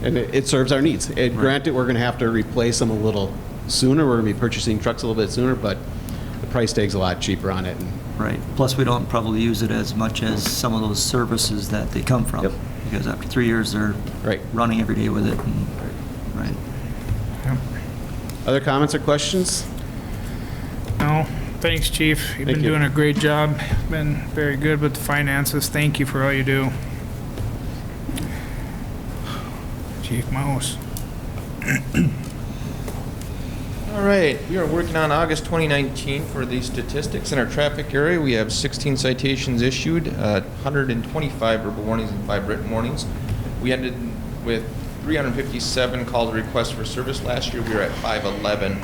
it serves our needs. Granted, we're going to have to replace them a little sooner. We're going to be purchasing trucks a little bit sooner, but the price tag's a lot cheaper on it. Right. Plus, we don't probably use it as much as some of those services that they come from. Yep. Because after 3 years, they're Right. running every day with it. And, right. Other comments or questions? No, thanks, Chief. You've Thank been you. doing a great job. Been very good with the finances. Thank you for all you do. Chief Mouse. All right, we are working on August 2019 for the statistics in our traffic area. We have 16 citations issued, 125 verbal warnings and 5 written warnings. We ended with 357 calls requests for service. Last year we were at 511.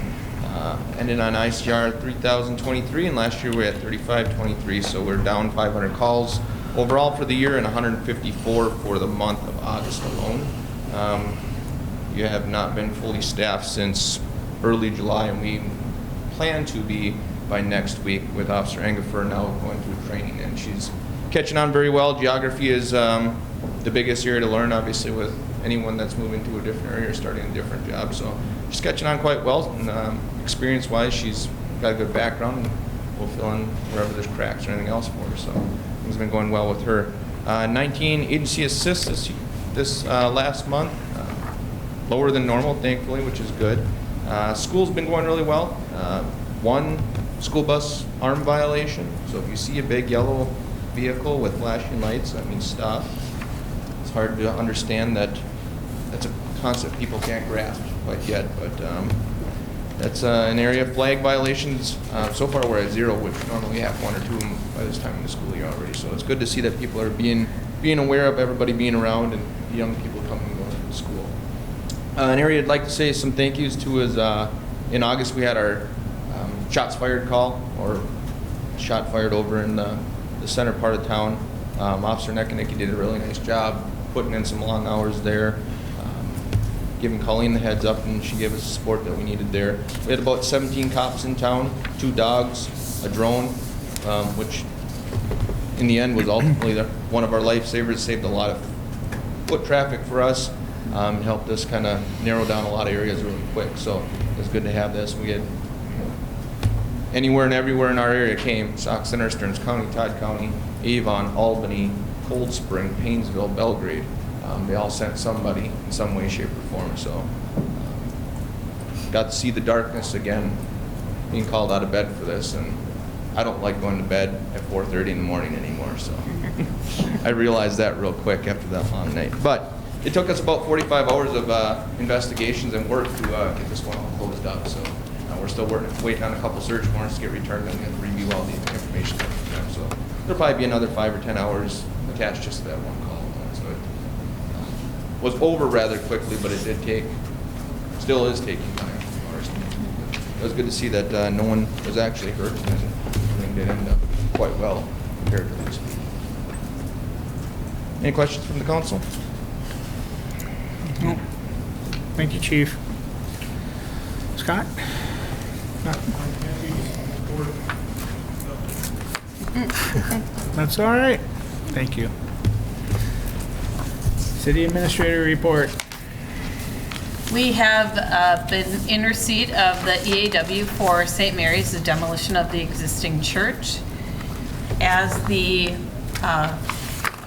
Ended on ICR 3,023, and last year we were at 3,523, so we're down 500 calls overall for the year and 154 for the month of August alone. You have not been fully staffed since early July, and we plan to be by next week, with Officer Engefer now going through training, and she's catching on very well. Geography is the biggest area to learn, obviously, with anyone that's moving to a different area or starting a different job. So she's catching on quite well, and experience-wise, she's got a good background, and we'll fill in wherever there's cracks or anything else for her. So things have been going well with her. 19 agency assists this last month, lower than normal, thankfully, which is good. School's been going really well. One school bus arm violation, so if you see a big yellow vehicle with flashing lights, that means stop. It's hard to understand that that's a concept people can't grasp quite yet, but that's an area of flag violations. So far we're at 0, which normally we have 1 or 2 by this time in the school year already. So it's good to see that people are being aware of everybody being around and young people coming and going to school. An area I'd like to say some thank yous to is in August we had our shots fired call, or shot fired over in the center part of town. Officer Neckanicki did a really nice job putting in some long hours there, giving Colleen the heads up, and she gave us the support that we needed there. We had about 17 cops in town, 2 dogs, a drone, which in the end was ultimately one of our lifesavers. Saved a lot of foot traffic for us, and helped us kind of narrow down a lot of areas really quick. So it was good to have this. We had anywhere and everywhere in our area came: Sauk Center, Stearns County, Todd County, Avon, Albany, Cold Spring, Painesville, Belgrade. They all sent somebody in some way, shape, or form. So got to see the darkness again, being called out of bed for this, and I don't like going to bed at 4:30 in the morning anymore. So I realized that real quick after that long night. But it took us about 45 hours of investigations and work to get this one all closed up. So we're still waiting on a couple search warrants to get returned, and we have to review all the information that we have. So there'll probably be another 5 or 10 hours attached just to that one call. So it was over rather quickly, but it did still is taking time. It was good to see that no one was actually hurt, and everything did end up quite well compared to this. Any questions from the council? No. Thank you, Chief. Scott? That's all right. Thank you. City Administrator report. We have been in receipt of the EAW for St. Mary's, the demolition of the existing church. As the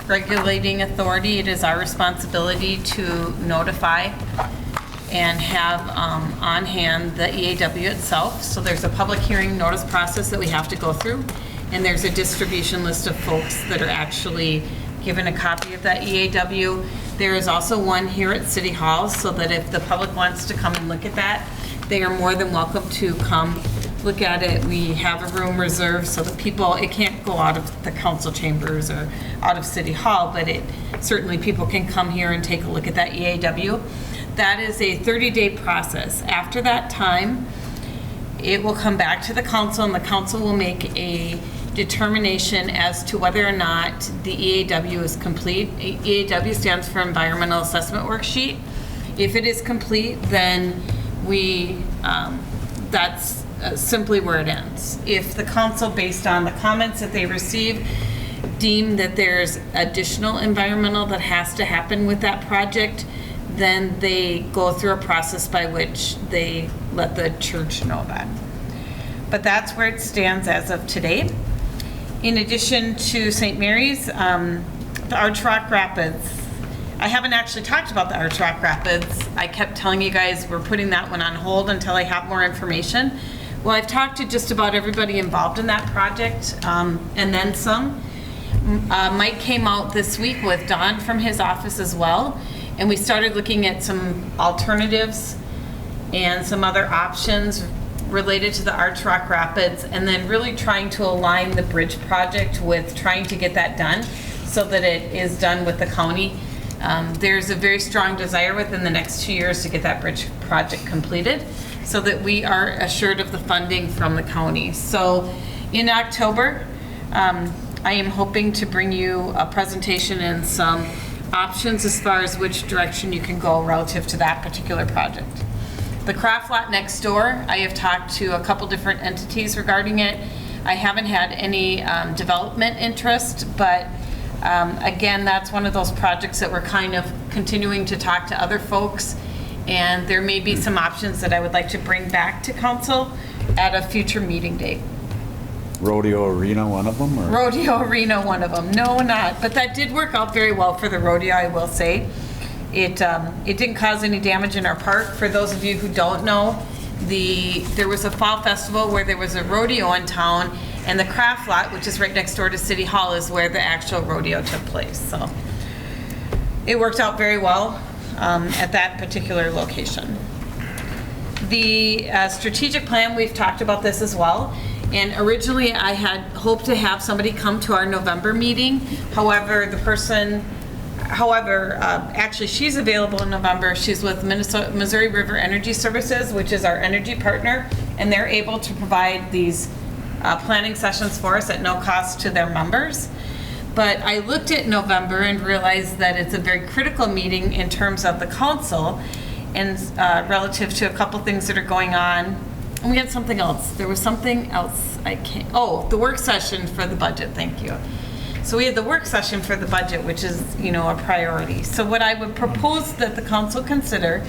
regulating authority, it is our responsibility to notify and have on hand the EAW itself. So there's a public hearing notice process that we have to go through, and there's a distribution list of folks that are actually given a copy of that EAW. There is also one here at City Hall, so that if the public wants to come and look at that, they are more than welcome to come look at it. We have a room reserved so that people, it can't go out of the council chambers or out of City Hall, but certainly people can come here and take a look at that EAW. That is a 30-day process. After that time, it will come back to the council, and the council will make a determination as to whether or not the EAW is complete. EAW stands for Environmental Assessment Worksheet. If it is complete, then that's simply where it ends. If the council, based on the comments that they receive, deem that there's additional environmental that has to happen with that project, then they go through a process by which they let the church know that. But that's where it stands as of today. In addition to St. Mary's, the Arch Rock Rapids. I haven't actually talked about the Arch Rock Rapids. I kept telling you guys we're putting that one on hold until I have more information. Well, I've talked to just about everybody involved in that project, and then some. Mike came out this week with Don from his office as well, and we started looking at some alternatives and some other options related to the Arch Rock Rapids, and then really trying to align the bridge project with trying to get that done so that it is done with the county. There's a very strong desire within the next 2 years to get that bridge project completed so that we are assured of the funding from the county. So in October, I am hoping to bring you a presentation and some options as far as which direction you can go relative to that particular project. The craft lot next door, I have talked to a couple different entities regarding it. I haven't had any development interest, but again, that's one of those projects that we're kind of continuing to talk to other folks, and there may be some options that I would like to bring back to council at a future meeting date. Rodeo Arena one of them, or? Rodeo Arena, one of them. No, not. But that did work out very well for the rodeo, I will say. It didn't cause any damage in our park. For those of you who don't know, there was a fall festival where there was a rodeo in town, and the craft lot, which is right next door to City Hall, is where the actual rodeo took place. So it worked out very well at that particular location. The strategic plan, we've talked about this as well. And originally, I had hoped to have somebody come to our November meeting. However, actually, she's available in November. She's with Missouri River Energy Services, which is our energy partner, and they're able to provide these planning sessions for us at no cost to their members. But I looked at November and realized that it's a very critical meeting in terms of the council and relative to a couple things that are going on. And we had something else. There was something else the work session for the budget, thank you. So we had the work session for the budget, which is, a priority. So what I would propose that the council consider,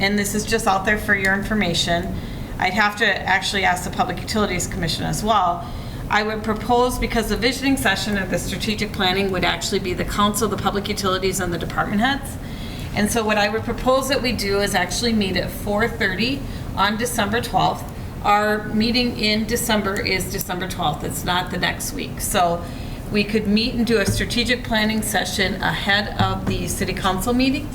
and this is just out there for your information, I'd have to actually ask the Public Utilities Commission as well. I would propose, because the visioning session of the strategic planning would actually be the council, the public utilities, and the department heads. And so what I would propose that we do is actually meet at 4:30 on December 12th. Our meeting in December is December 12th. It's not the next week. So we could meet and do a strategic planning session ahead of the city council meeting.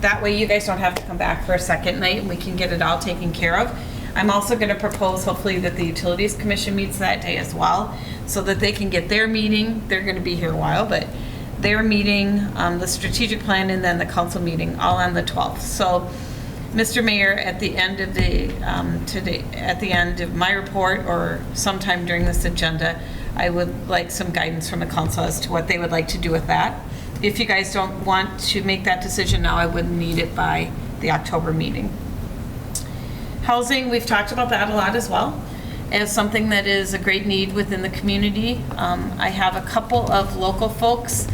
That way you guys don't have to come back for a second night, and we can get it all taken care of. I'm also going to propose, hopefully, that the Utilities Commission meets that day as well, so that they can get their meeting. They're going to be here a while, but their meeting, the strategic plan, and then the council meeting, all on the 12th. So, Mr. Mayor, at the end of at the end of my report, or sometime during this agenda, I would like some guidance from the council as to what they would like to do with that. If you guys don't want to make that decision now, I would need it by the October meeting. Housing, we've talked about that a lot as well, as something that is a great need within the community. I have a couple of local folks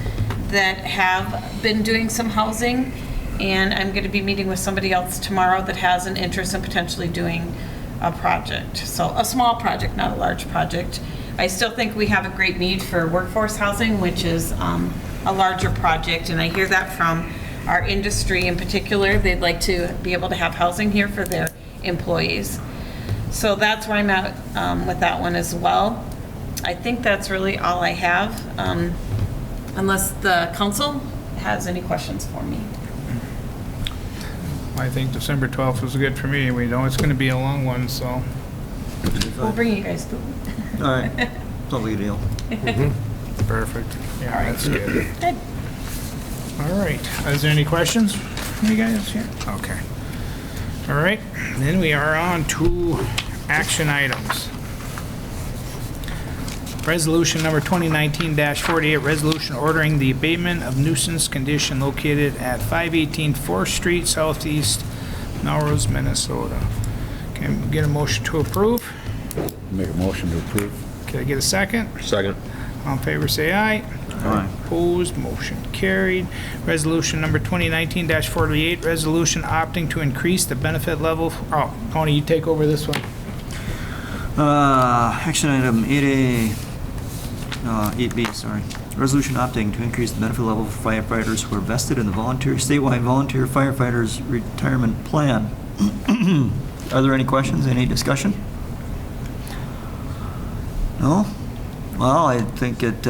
that have been doing some housing, and I'm going to be meeting with somebody else tomorrow that has an interest in potentially doing a project. So a small project, not a large project. I still think we have a great need for workforce housing, which is a larger project, and I hear that from our industry in particular. They'd like to be able to have housing here for their employees. So that's where I'm at with that one as well. I think that's really all I have, unless the council has any questions for me. I think December 12th was good for me. We know it's going to be a long one, so. We'll bring you guys food. All right, lovely deal. Perfect. Yeah, that's good. Good. All right. Is there any questions from you guys here? Okay. All right. Then we are on to action items. Resolution number 2019-48, resolution ordering the abatement of nuisance condition located at 518 4th Street Southeast, Melrose, Minnesota. Can we get a motion to approve? Make a motion to approve. Can I get a second? Second. All in favor, say aye. Aye. Opposed, motion carried. Resolution number 2019-48, resolution opting to increase the benefit level. Oh, Tony, you take over this one. Action item 8A, 8B, sorry. Resolution opting to increase the benefit level for firefighters who are vested in the statewide volunteer firefighters retirement plan. Are there any questions, any discussion? No? Well, I think it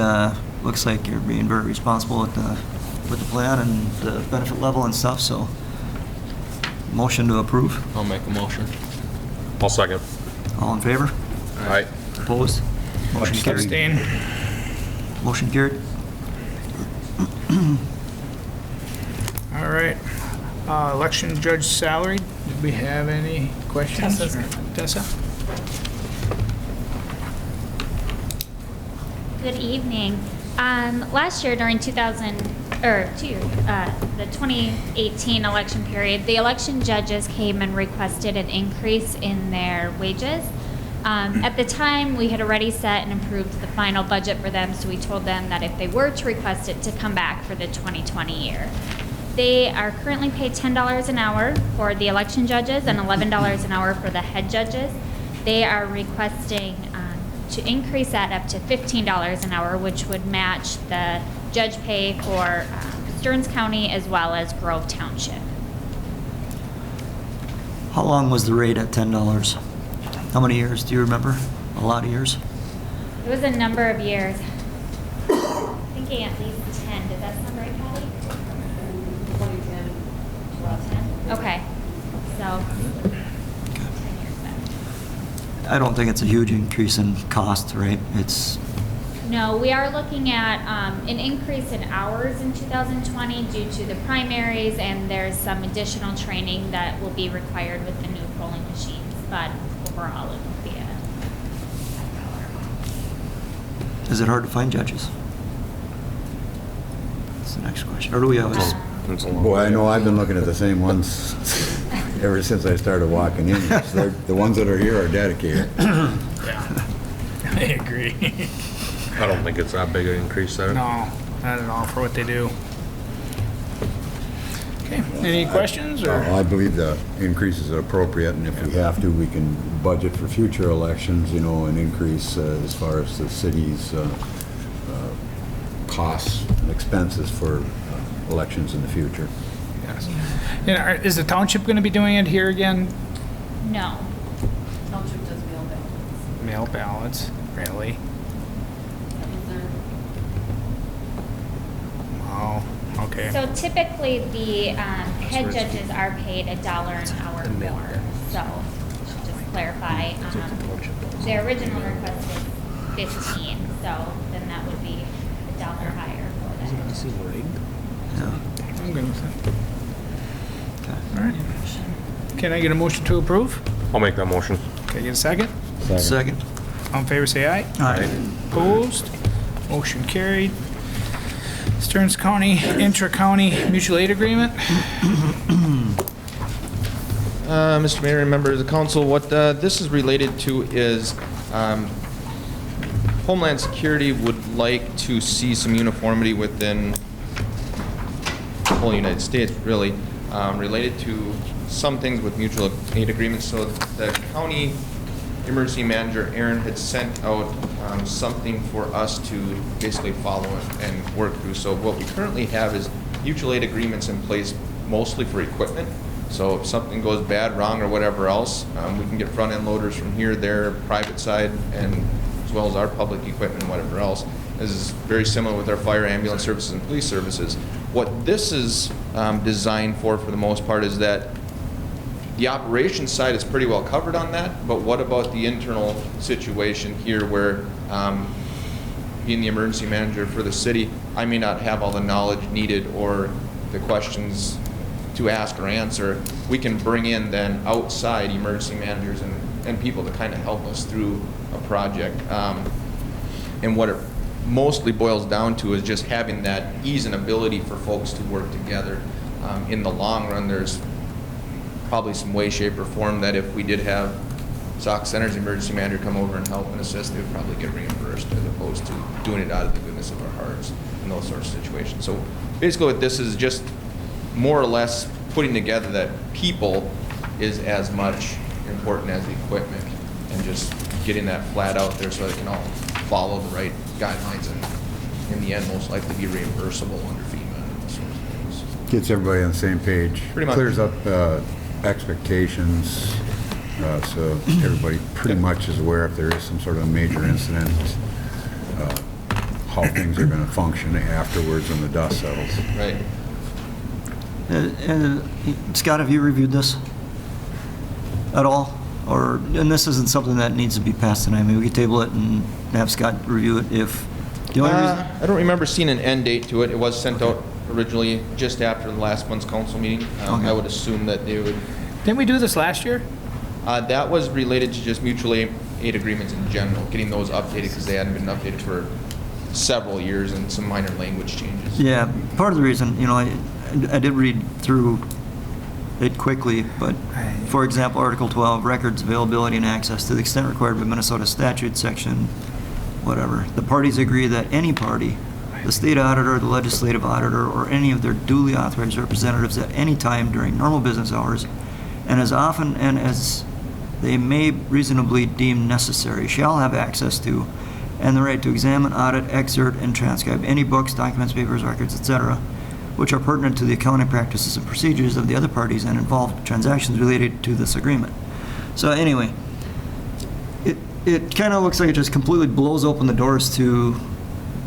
looks like you're being very responsible with the plan and the benefit level and stuff, so motion to approve. I'll make a motion. I'll second. All in favor? Aye. Opposed? Motion carried. Abstain. Motion carried. All right. Election judge salary. Did we have any questions? Tessa? Good evening. Last year during the 2018 election period, the election judges came and requested an increase in their wages. At the time, we had already set and approved the final budget for them, so we told them that if they were to request it, to come back for the 2020 year. They are currently paid $10 an hour for the election judges and $11 an hour for the head judges. They are requesting to increase that up to $15 an hour, which would match the judge pay for Stearns County as well as Grove Township. How long was the rate at $10? How many years, do you remember? A lot of years? It was a number of years. Thinking at least 10. Does that sound right, Patty? 2010. 2010? Okay. So, 10 years back. I don't think it's a huge increase in cost, right? It's, No, we are looking at an increase in hours in 2020 due to the primaries, and there's some additional training that will be required with the new polling machines. But overall, it will be a $5. is it hard to find judges? That's the next question. Or do we have a... It's a long Boy, I way. know I've been looking at the same ones ever since I started walking in. The ones that are here are dedicated. Yeah, I agree. I don't think it's that big an increase there. No, not at all for what they do. Okay, any questions or? I believe the increase is appropriate, and if we have to, we can budget for future elections, an increase as far as the city's costs and expenses for elections in the future. Yes. And is the township going to be doing it here again? No. Township does mail ballots. Mail ballots, really? Wow, okay. So typically, the head judges are paid $1 an hour more. So, to just clarify, their original request is 15, so then that would be $1 higher for them. Yeah. I'm good with it. Okay. All right. Can I get a motion to approve? I'll make that motion. Can I get a second? Second. All in favor, say aye. Aye. Opposed? Motion carried. Stearns County intra-county mutual aid agreement. Mr. Mayor and members of the council, what this is related to is Homeland Security would like to see some uniformity within the whole United States, really, related to some things with mutual aid agreements. So the county emergency manager, Aaron, had sent out something for us to basically follow and work through. So what we currently have is mutual aid agreements in place mostly for equipment. So if something goes bad, wrong, or whatever else, we can get front-end loaders from here, there, private side, and as well as our public equipment and whatever else. This is very similar with our fire, ambulance services, and police services. What this is designed for the most part, is that the operations side is pretty well covered on that, but what about the internal situation here where, being the emergency manager for the city, I may not have all the knowledge needed or the questions to ask or answer. We can bring in then outside emergency managers and people to kind of help us through a project. And what it mostly boils down to is just having that ease and ability for folks to work together. In the long run, there's probably some way, shape, or form that if we did have Sauk Center's emergency manager come over and help and assist, they would probably get reimbursed as opposed to doing it out of the goodness of our hearts in those sorts of situations. So basically what this is just more or less putting together that people is as much important as the equipment, and just getting that flat out there so they can all follow the right guidelines and in the end most likely be reimbursable under FEMA and those sorts of things. Gets everybody on the same page. Pretty much. Clears up expectations, so everybody pretty much is aware if there is some sort of a major incident, how things are going to function afterwards when the dust settles. Right. Scott, have you reviewed this at all? Or, and this isn't something that needs to be passed tonight, maybe we could table it and have Scott review it if, the only reason. I don't remember seeing an end date to it. It was sent out originally just after the last month's council meeting. Okay. I would assume that they would, Didn't we do this last year? that was related to just mutual aid agreements in general, getting those updated because they hadn't been updated for several years and some minor language changes. Yeah, part of the reason, I did read through it quickly, but for example, Article 12, records availability and access to the extent required by Minnesota statute section, whatever. The parties agree that any party, the state auditor, the legislative auditor, or any of their duly authorized representatives at any time during normal business hours, and as often and as they may reasonably deem necessary shall have access to, and the right to examine, audit, excerpt, and transcribe any books, documents, papers, records, etc., which are pertinent to the accounting practices and procedures of the other parties and involve transactions related to this agreement. So anyway, it kind of looks like it just completely blows open the doors to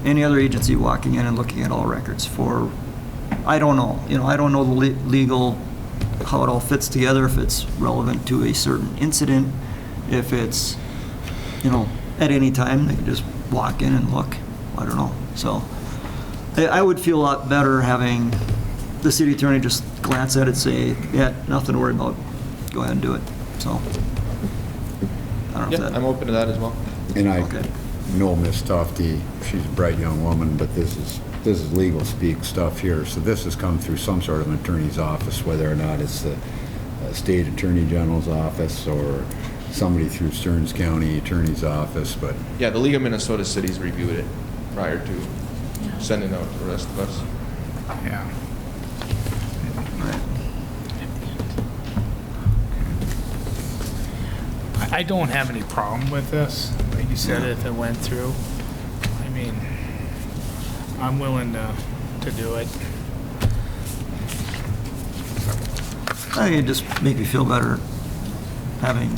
any other agency walking in and looking at all records for, I don't know, I don't know the legal, how it all fits together, if it's relevant to a certain incident, if it's, at any time, they can just walk in and look, I don't know. So I would feel a lot better having the city attorney just glance at it, say, yeah, nothing to worry about, go ahead and do it, so. I don't know if Yeah, that. I'm open to that as well. And I Okay. know Miss Tufty, she's a bright young woman, but this is legal speak stuff here. So this has come through some sort of an attorney's office, whether or not it's the state attorney general's office or somebody through Stearns County Attorney's office, but Yeah, the League of Minnesota Cities reviewed it prior to sending out to the rest of us. Yeah. I don't have any problem with this. Like you said, if it went through, I mean, I'm willing to do it. I think it just make me feel better having,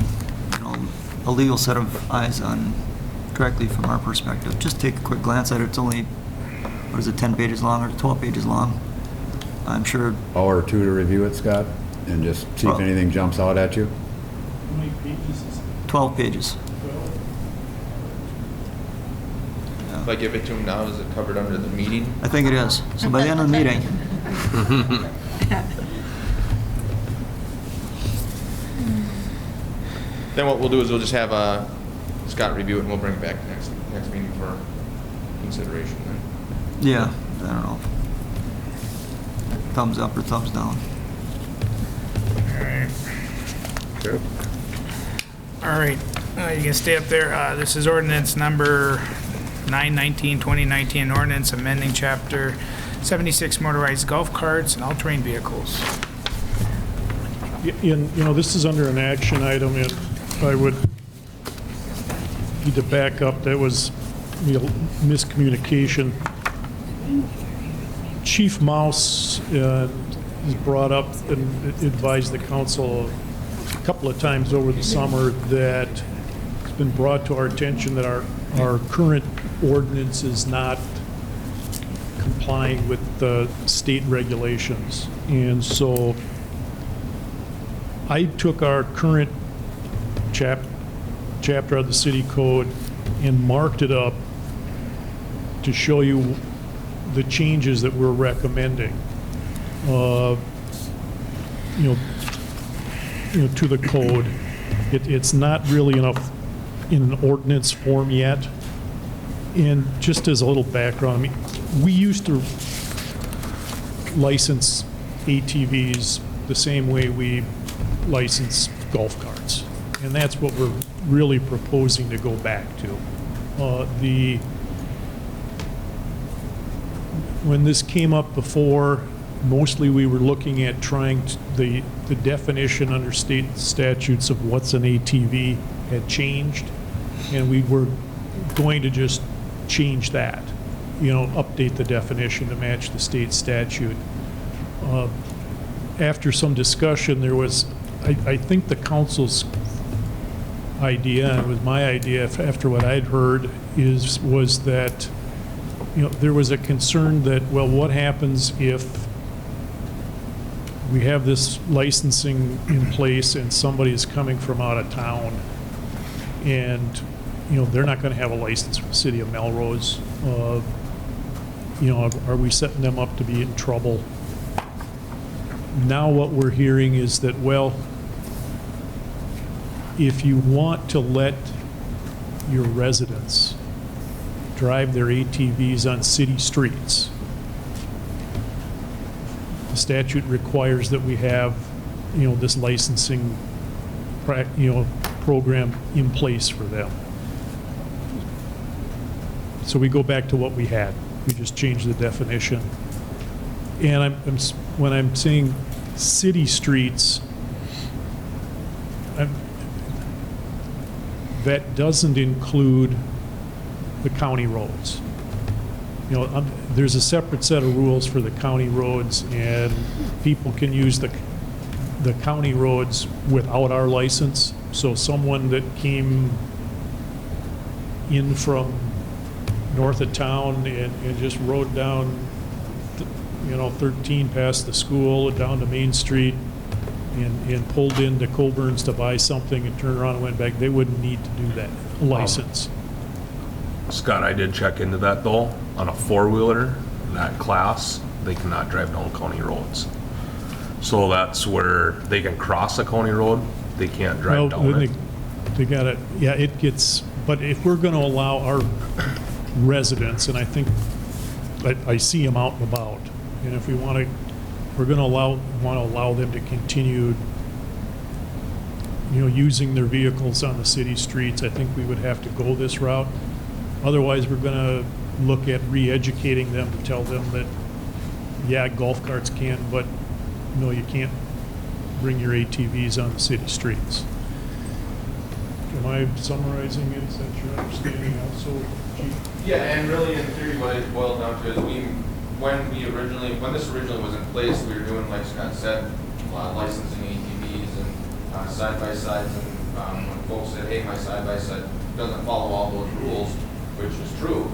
a legal set of eyes on correctly from our perspective. Just take a quick glance at it. It's only, 10 pages long or 12 pages long? I'm sure. hour or two to review it, Scott, and just see if Well- anything jumps out at you. How many pages is it? 12 pages. If I give it to him now, is it covered under the meeting? I think it is. So by the end of the meeting, Then what we'll do is we'll just have Scott review it and we'll bring it back next meeting for consideration then. yeah, I don't know. Thumbs up or thumbs down. All right, you can stay up there. This is ordinance number 919, 2019, ordinance amending chapter 76 motorized golf carts and all-terrain vehicles. This is under an action item, and I would need to back up. That was miscommunication. Chief Mouse has brought up and advised the council a couple of times over the summer that it's been brought to our attention that our current ordinance is not complying with the state regulations. And so I took our current chapter of the city code and marked it up to show you the changes that we're recommending, to the code. It's not really enough in an ordinance form yet. And just as a little background, we used to license ATVs the same way we license golf carts. And that's what we're really proposing to go back to. When this came up before, mostly we were looking at trying the definition under state statutes of what's an ATV had changed, and we were going to just change that, update the definition to match the state statute. After some discussion, there was, I think the council's idea, and it was my idea after what I'd heard, was that, there was a concern that, well, what happens if we have this licensing in place and somebody is coming from out of town and, they're not going to have a license from the city of Melrose. Are we setting them up to be in trouble? Now what we're hearing is that, well, if you want to let your residents drive their ATVs on city streets, the statute requires that we have, this licensing, program in place for them. So we go back to what we had. We just changed the definition. And when I'm saying city streets, that doesn't include the county roads. You know, there's a separate set of rules for the county roads, and people can use the county roads without our license. So someone that came in from north of town and just rode down, 13 past the school and down to Main Street and pulled into Colburn's to buy something and turned around and went back, they wouldn't need to do that license. Scott, I did check into that though. On a four-wheeler, that class, they cannot drive down county roads. So that's where they can cross a county road, they can't drive down it. They gotta, yeah, it gets, but if we're gonna allow our residents, and I think, I see them out and about, and if we're gonna allow them to continue, using their vehicles on the city streets, I think we would have to go this route. Otherwise, we're gonna look at re-educating them to tell them that, yeah, golf carts can, but no, you can't bring your ATVs on the city streets. Am I summarizing it? Is that your understanding also, Chief? Yeah, and really in theory, what it boiled down to is when this originally was in place, we were doing, like Scott said, licensing ATVs and side-by-sides, and when folks said, hey, my side-by-side doesn't follow all those rules, which is true,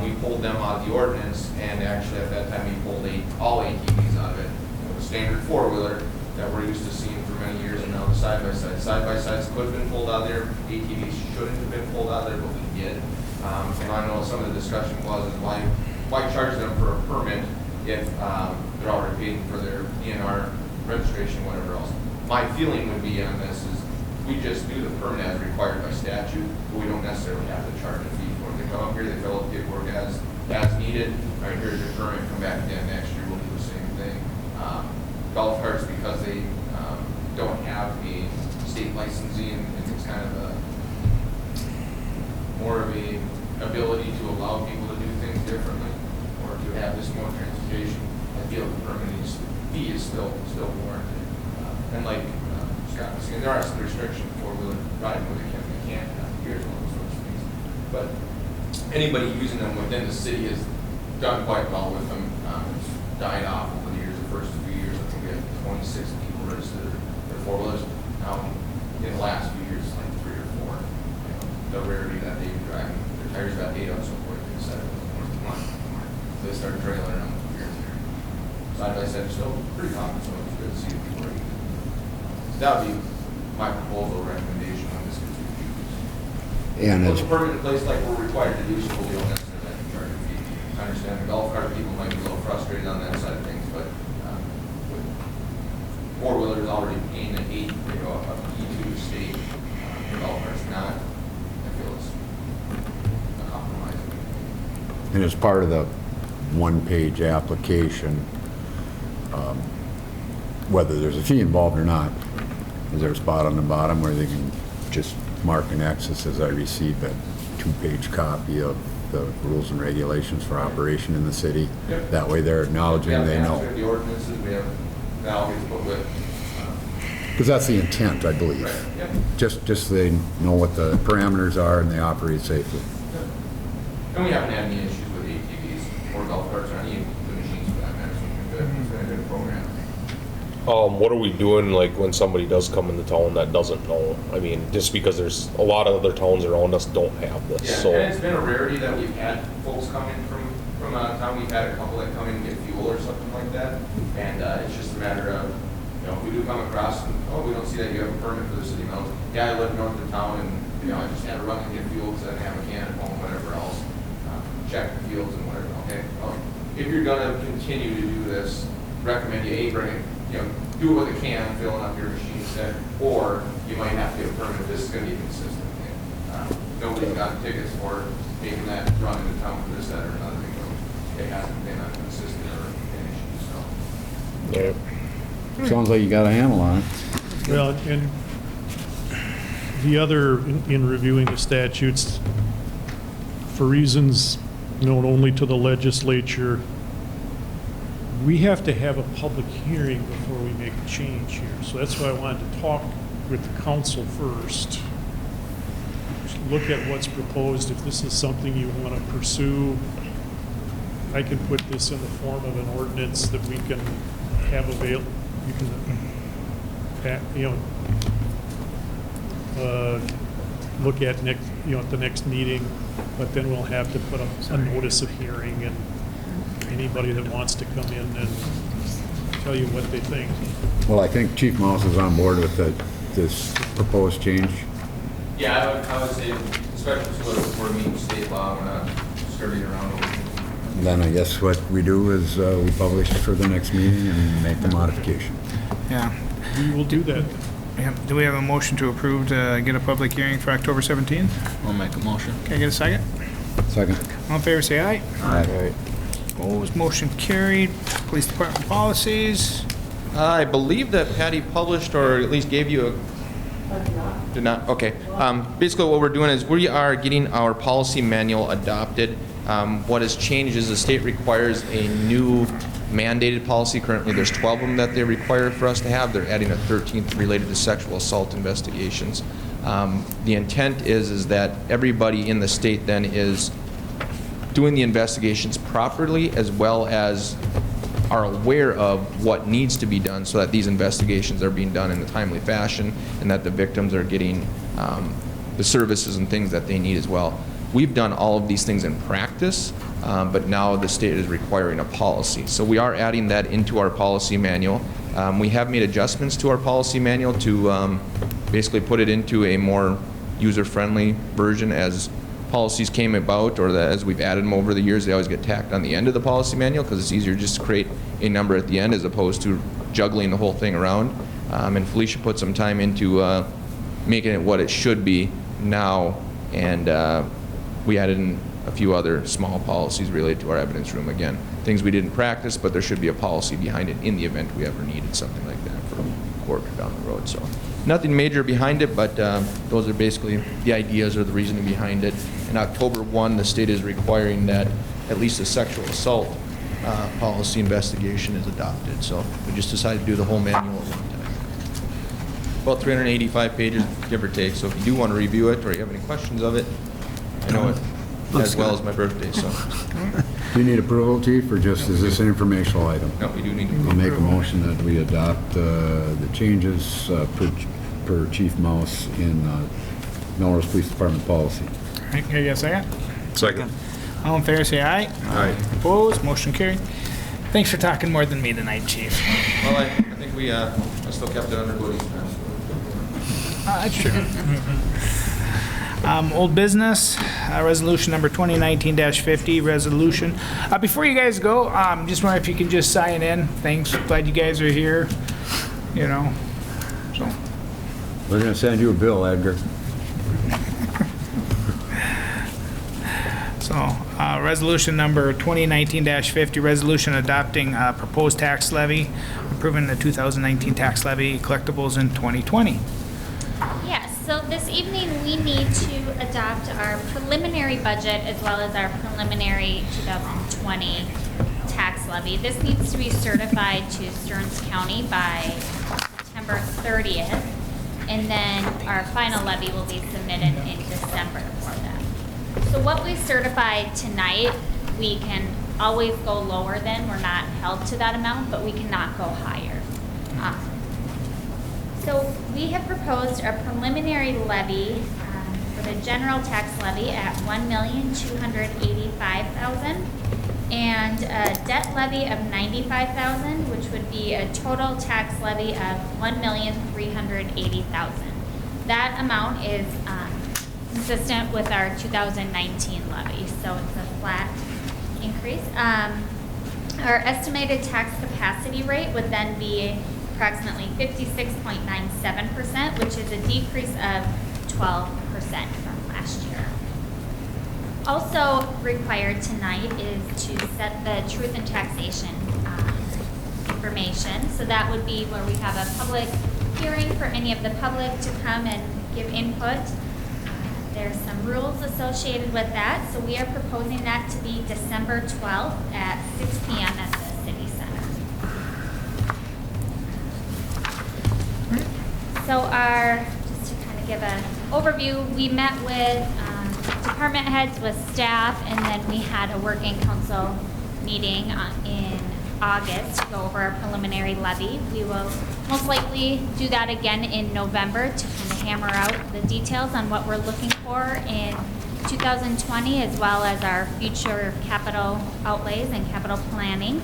we pulled them out of the ordinance, and actually at that time we pulled all ATVs out of it. It was standard four-wheeler that we're used to seeing for many years, and now the side-by-side. Side-by-sides could have been pulled out of there, ATVs shouldn't have been pulled out of there, but we did. And I know some of the discussion was why charge them for a permit if they're already paying for their DNR registration, whatever else. My feeling would be on this is we just do the permit as required by statute, but we don't necessarily have to charge a fee for it. They come up here, they fill out paperwork as needed. All right, here's your permit, come back again next year, we'll do the same thing. Golf carts, because they don't have a state licensing, and it's kind of more of a ability to allow people to do things differently, or to have this more transportation. I feel the permitting fee is still warranted. And like Scott was saying, there are some restrictions for four-wheeler riding where they can't have gears and all those sorts of things. But anybody using them within the city has done quite well with them. It's died off over the years. The first few years, I think we had 26 people registered their four-wheelers. Now, in the last few years, it's like 3 or 4. The rarity that they drive, their tires got ate up so quick, they decided it wasn't worth the money anymore. So they started trailing them here and there. Side by side, still pretty common, so it's good to see people are using. So that would be my proposal recommendation on this gets refused. And Put it's, a permit in place like we're required to do, so we don't necessarily have to charge a fee. I understand the golf cart people might be a little frustrated on that side of things, but with four-wheelers already paying an a P2 state, the golf cart's not, I feel it's a compromise. and as part of the one-page application, whether there's a fee involved or not, is there a spot on the bottom where they can just mark an X that says, I received a 2-page copy of the rules and regulations for operation in the city? Yep. That way they're acknowledging they know. We have the ordinances, we have values, but with, Because that's the intent, I believe. yep. Just so they know what the parameters are and they operate safely. And we haven't had any issues with ATVs or golf carts or any of the machines for that matter, so it's been good. It's been a good program. What are we doing, like, when somebody does come into town that doesn't know? I mean, just because there's a lot of other towns around us don't have this, Yeah, so. and it's been a rarity that we've had folks come in from out of town. We've had a couple that come in and get fuel or something like that. And it's just a matter of, if we do come across and, we don't see that you have a permit for the city of Melrose. Yeah, I live north of town and, I just had to run and get fuel because I didn't have a can at home, whatever else. Check the fields and whatever, okay? If you're gonna continue to do this, recommend you, bring it, do it with a can, filling up your machine set, or you might have to get a permit. This is gonna be a consistent thing. Nobody's got tickets for making that run into town for this, that, or another, because it hasn't been a consistent or an issue, so. Yeah. Sounds like you got a handle on it. Well, and the other, in reviewing the statutes, for reasons known only to the legislature, we have to have a public hearing before we make a change here. So that's why I wanted to talk with the council first look at what's proposed. If this is something you want to pursue, I can put this in the form of an ordinance that we can have avail, you can, look at next, at the next meeting, but then we'll have to put a notice of hearing, and anybody that wants to come in and tell you what they think. Well, I think Chief Mouse is on board with this proposed change. Yeah, I would say, especially since we're meeting state law, we're not skirting around it. And then I guess what we do is we publish for the next meeting and make the modification. Yeah. We will do that. Yeah. Do we have a motion to approve to get a public hearing for October 17th? I'll make a motion. Can I get a second? Second. All in favor, say aye. Aye. Opposed, motion carried. Police Department policies. I believe that Patty published, or at least gave you a... Did not? Okay. Basically, what we're doing is we are getting our policy manual adopted. What has changed is the state requires a new mandated policy. Currently, there's 12 of them that they require for us to have. They're adding a 13th related to sexual assault investigations. The intent is that everybody in the state then is doing the investigations properly, as well as are aware of what needs to be done so that these investigations are being done in a timely fashion and that the victims are getting the services and things that they need as well. We've done all of these things in practice, but now the state is requiring a policy. So we are adding that into our policy manual. We have made adjustments to our policy manual to basically put it into a more user-friendly version as policies came about, or that as we've added them over the years, they always get tacked on the end of the policy manual because it's easier just to create a number at the end as opposed to juggling the whole thing around. And Felicia put some time into making it what it should be now, and we added in a few other small policies related to our evidence room. Again, things we didn't practice, but there should be a policy behind it in the event we ever needed something like that for court down the road. So nothing major behind it, but those are basically the ideas or the reasoning behind it. In October 1, the state is requiring that at least a sexual assault policy investigation is adopted. So we just decided to do the whole manual at one time. About 385 pages, give or take. So if you do want to review it or you have any questions of it, I know it as well as my birthday. So Do you need approval, Chief, or just is this an informational item? no, we do need I'll to. make a motion that we adopt the changes per Chief Mouse in Melrose Police Department policy. All right, can I get a second? Second. All in favor, say aye. Aye. Opposed, motion carried. Thanks for talking more than me tonight, Chief. Well, I think we I still kept it under Woody's. That's true. Old business, resolution number 2019-50, resolution. Before you guys go, just wondering if you can just sign in. Thanks, glad you guys are here, so. We're going to send you a bill, Edgar. So, resolution number 2019-50, resolution adopting proposed tax levy, approving the 2019 tax levy collectibles in 2020. Yes, so this evening we need to adopt our preliminary budget as well as our preliminary 2020 tax levy. This needs to be certified to Stearns County by September 30th, and then our final levy will be submitted in December for them. So what we certify tonight, we can always go lower than, we're not held to that amount, but we cannot go higher. So we have proposed a preliminary levy for the general tax levy at $1,285,000 and a debt levy of $95,000, which would be a total tax levy of $1,380,000. That amount is consistent with our 2019 levy, so it's a flat increase. Our estimated tax capacity rate would then be approximately 56.97%, which is a decrease of 12% from last year. Also required tonight is to set the truth in taxation information. So that would be where we have a public hearing for any of the public to come and give input. There's some rules associated with that. So we are proposing that to be December 12th at 6 p.m. at the City Center. So just to kind of give a overview, we met with department heads, with staff, and then we had a working council meeting in August to go over our preliminary levy. We will most likely do that again in November to kind of hammer out the details on what we're looking for in 2020, as well as our future capital outlays and capital planning.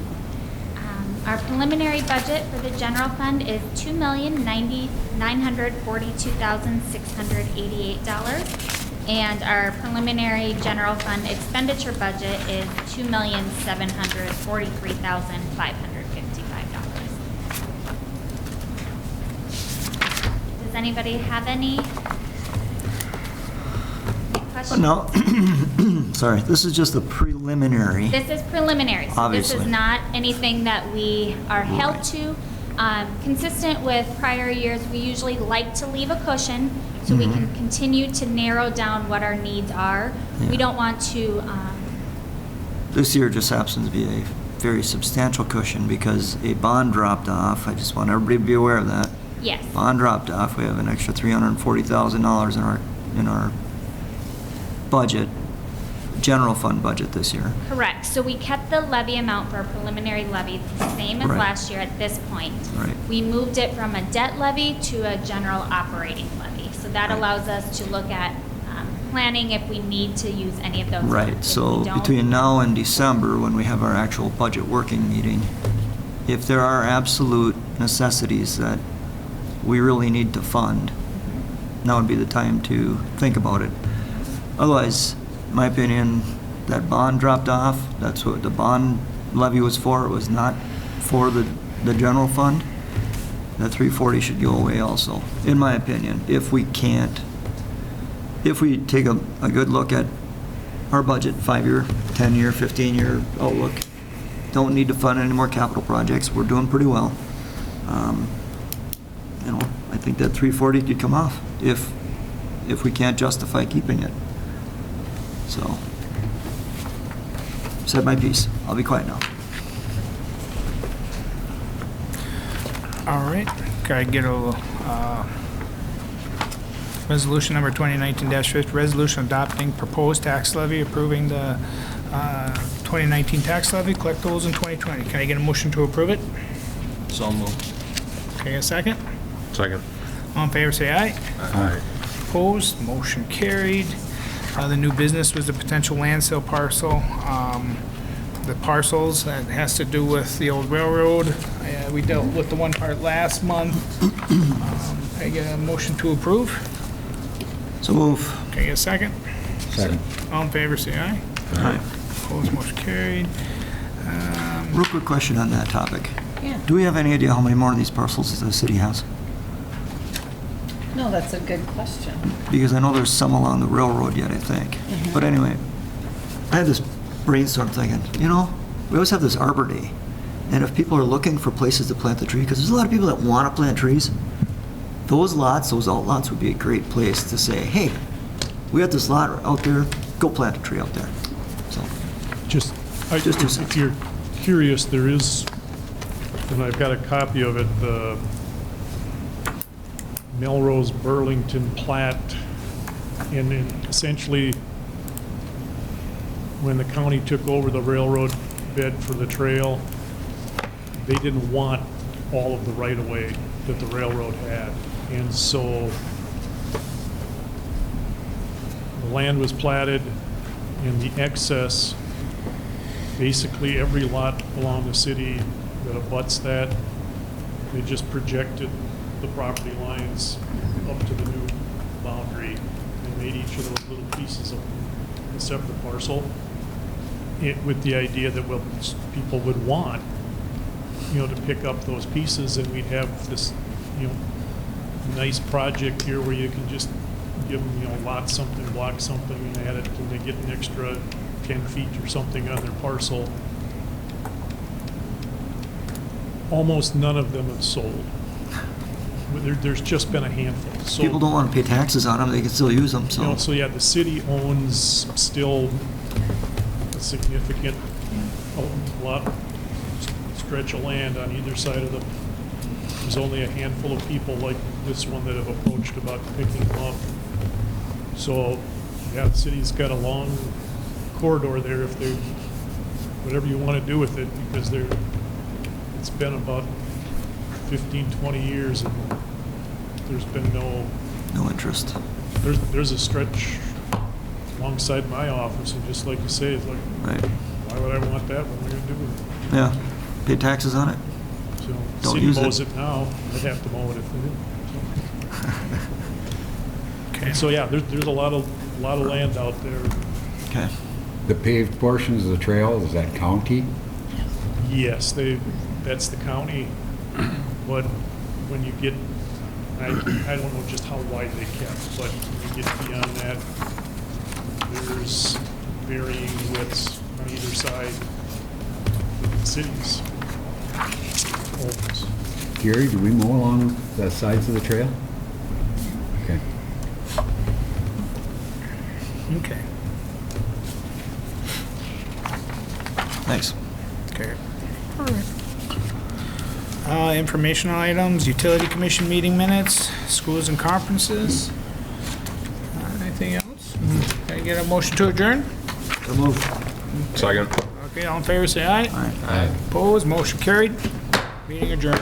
Our preliminary budget for the general fund is $2,942,688, and our preliminary general fund expenditure budget is $2,743,555. Does anybody have any questions? No, sorry, this is just a preliminary. This is preliminary, so this Obviously. is not anything that we are held to. Consistent with prior years, we usually like to leave a cushion so we can continue to narrow down what our needs are. We Yeah. don't want to, This year just happens to be a very substantial cushion because a bond dropped off. I just want everybody to be aware of that. yes, Bond dropped off. We have an extra $340,000 in our budget, general fund budget this year. correct. So we kept the levy amount for a preliminary levy the same as Right. last year at this point. Right. We moved it from a debt levy to a general operating levy. So that Right. allows us to look at planning if we need to use any of those. funds. Right, If so we don't, between now and December, when we have our actual budget working meeting, if there are absolute necessities that we really need to fund, now would be the time to think about it. Otherwise, in my opinion, that bond dropped off. That's what the bond levy was for. It was not for the general fund. That 340 should go away also, in my opinion, if we take a good look at our budget, 5-year, 10-year, 15-year outlook. Don't need to fund any more capital projects. We're doing pretty well. I think that 340 could come off if we can't justify keeping it. So, said my piece. I'll be quiet now. All right, can I get a resolution number 2019-50, resolution adopting proposed tax levy, approving the 2019 tax levy, collectibles in 2020. Can I get a motion to approve it? So moved. Can I get a second? Second. All in favor, say aye. Aye. Opposed, motion carried. The new business was the potential land sale parcel. The parcels, that has to do with the old railroad. We dealt with the one part last month. Can I get a motion to approve? So move. Can I get a second? Second. All in favor, say aye. Aye. Opposed, motion carried. Real quick question on that topic. Yeah. Do we have any idea how many more of these parcels the city has? No, that's a good question. Because I know there's some along the railroad yet, I think. But anyway, I had this brainstorm thinking, we always have this Arbor Day. And if people are looking for places to plant the tree, because there's a lot of people that want to plant trees, those outlots would be a great place to say, hey, we got this lot out there, go plant a tree out there. So, Just two cents. if you're curious, there is, and I've got a copy of it, the Melrose Burlington plat, and then essentially, when the county took over the railroad bed for the trail, they didn't want all of the right-of-way that the railroad had. And so the land was platted, and the excess, basically every lot along the city that abuts that, they just projected the property lines up to the new boundary and made each of those little pieces of a separate parcel, with the idea that what people would want, to pick up those pieces, and we'd have this, nice project here where you can just give them, lot something, block something, and add it, and they get an extra 10 feet or something on their parcel. Almost none of them have sold. There's just been a handful. So, people don't want to pay taxes on them, they can still use them, so. So yeah, the city owns still a significant, lot, stretch of land on either side of them. There's only a handful of people like this one that have approached about picking them up. So, yeah, the city's got a long corridor there if they, whatever you want to do with it, because it's been about 15, 20 years and there's been no interest. There's a stretch alongside my office, and just like you say, it's like, Right. why would I want that? What am I gonna do with it? Yeah. Pay taxes on it. So, Don't city use it. mows it now, I'd have to mow it if they didn't. Okay. So, yeah, there's a lot of land out there. Okay. The paved portions of the trail, is that county? Yes, that's the county, but when you get, I don't know just how wide they kept, but when you get beyond that, there's varying widths on either side of the cities. Homes. Gary, do we mow along the sides of the trail? Okay. Okay. Thanks. Okay. All right. Informational items, utility commission meeting minutes, schools and conferences. Anything else? Can I get a motion to adjourn? Second. Okay, all in favor, say aye. All right. Aye. Opposed, motion carried. Meeting adjourned.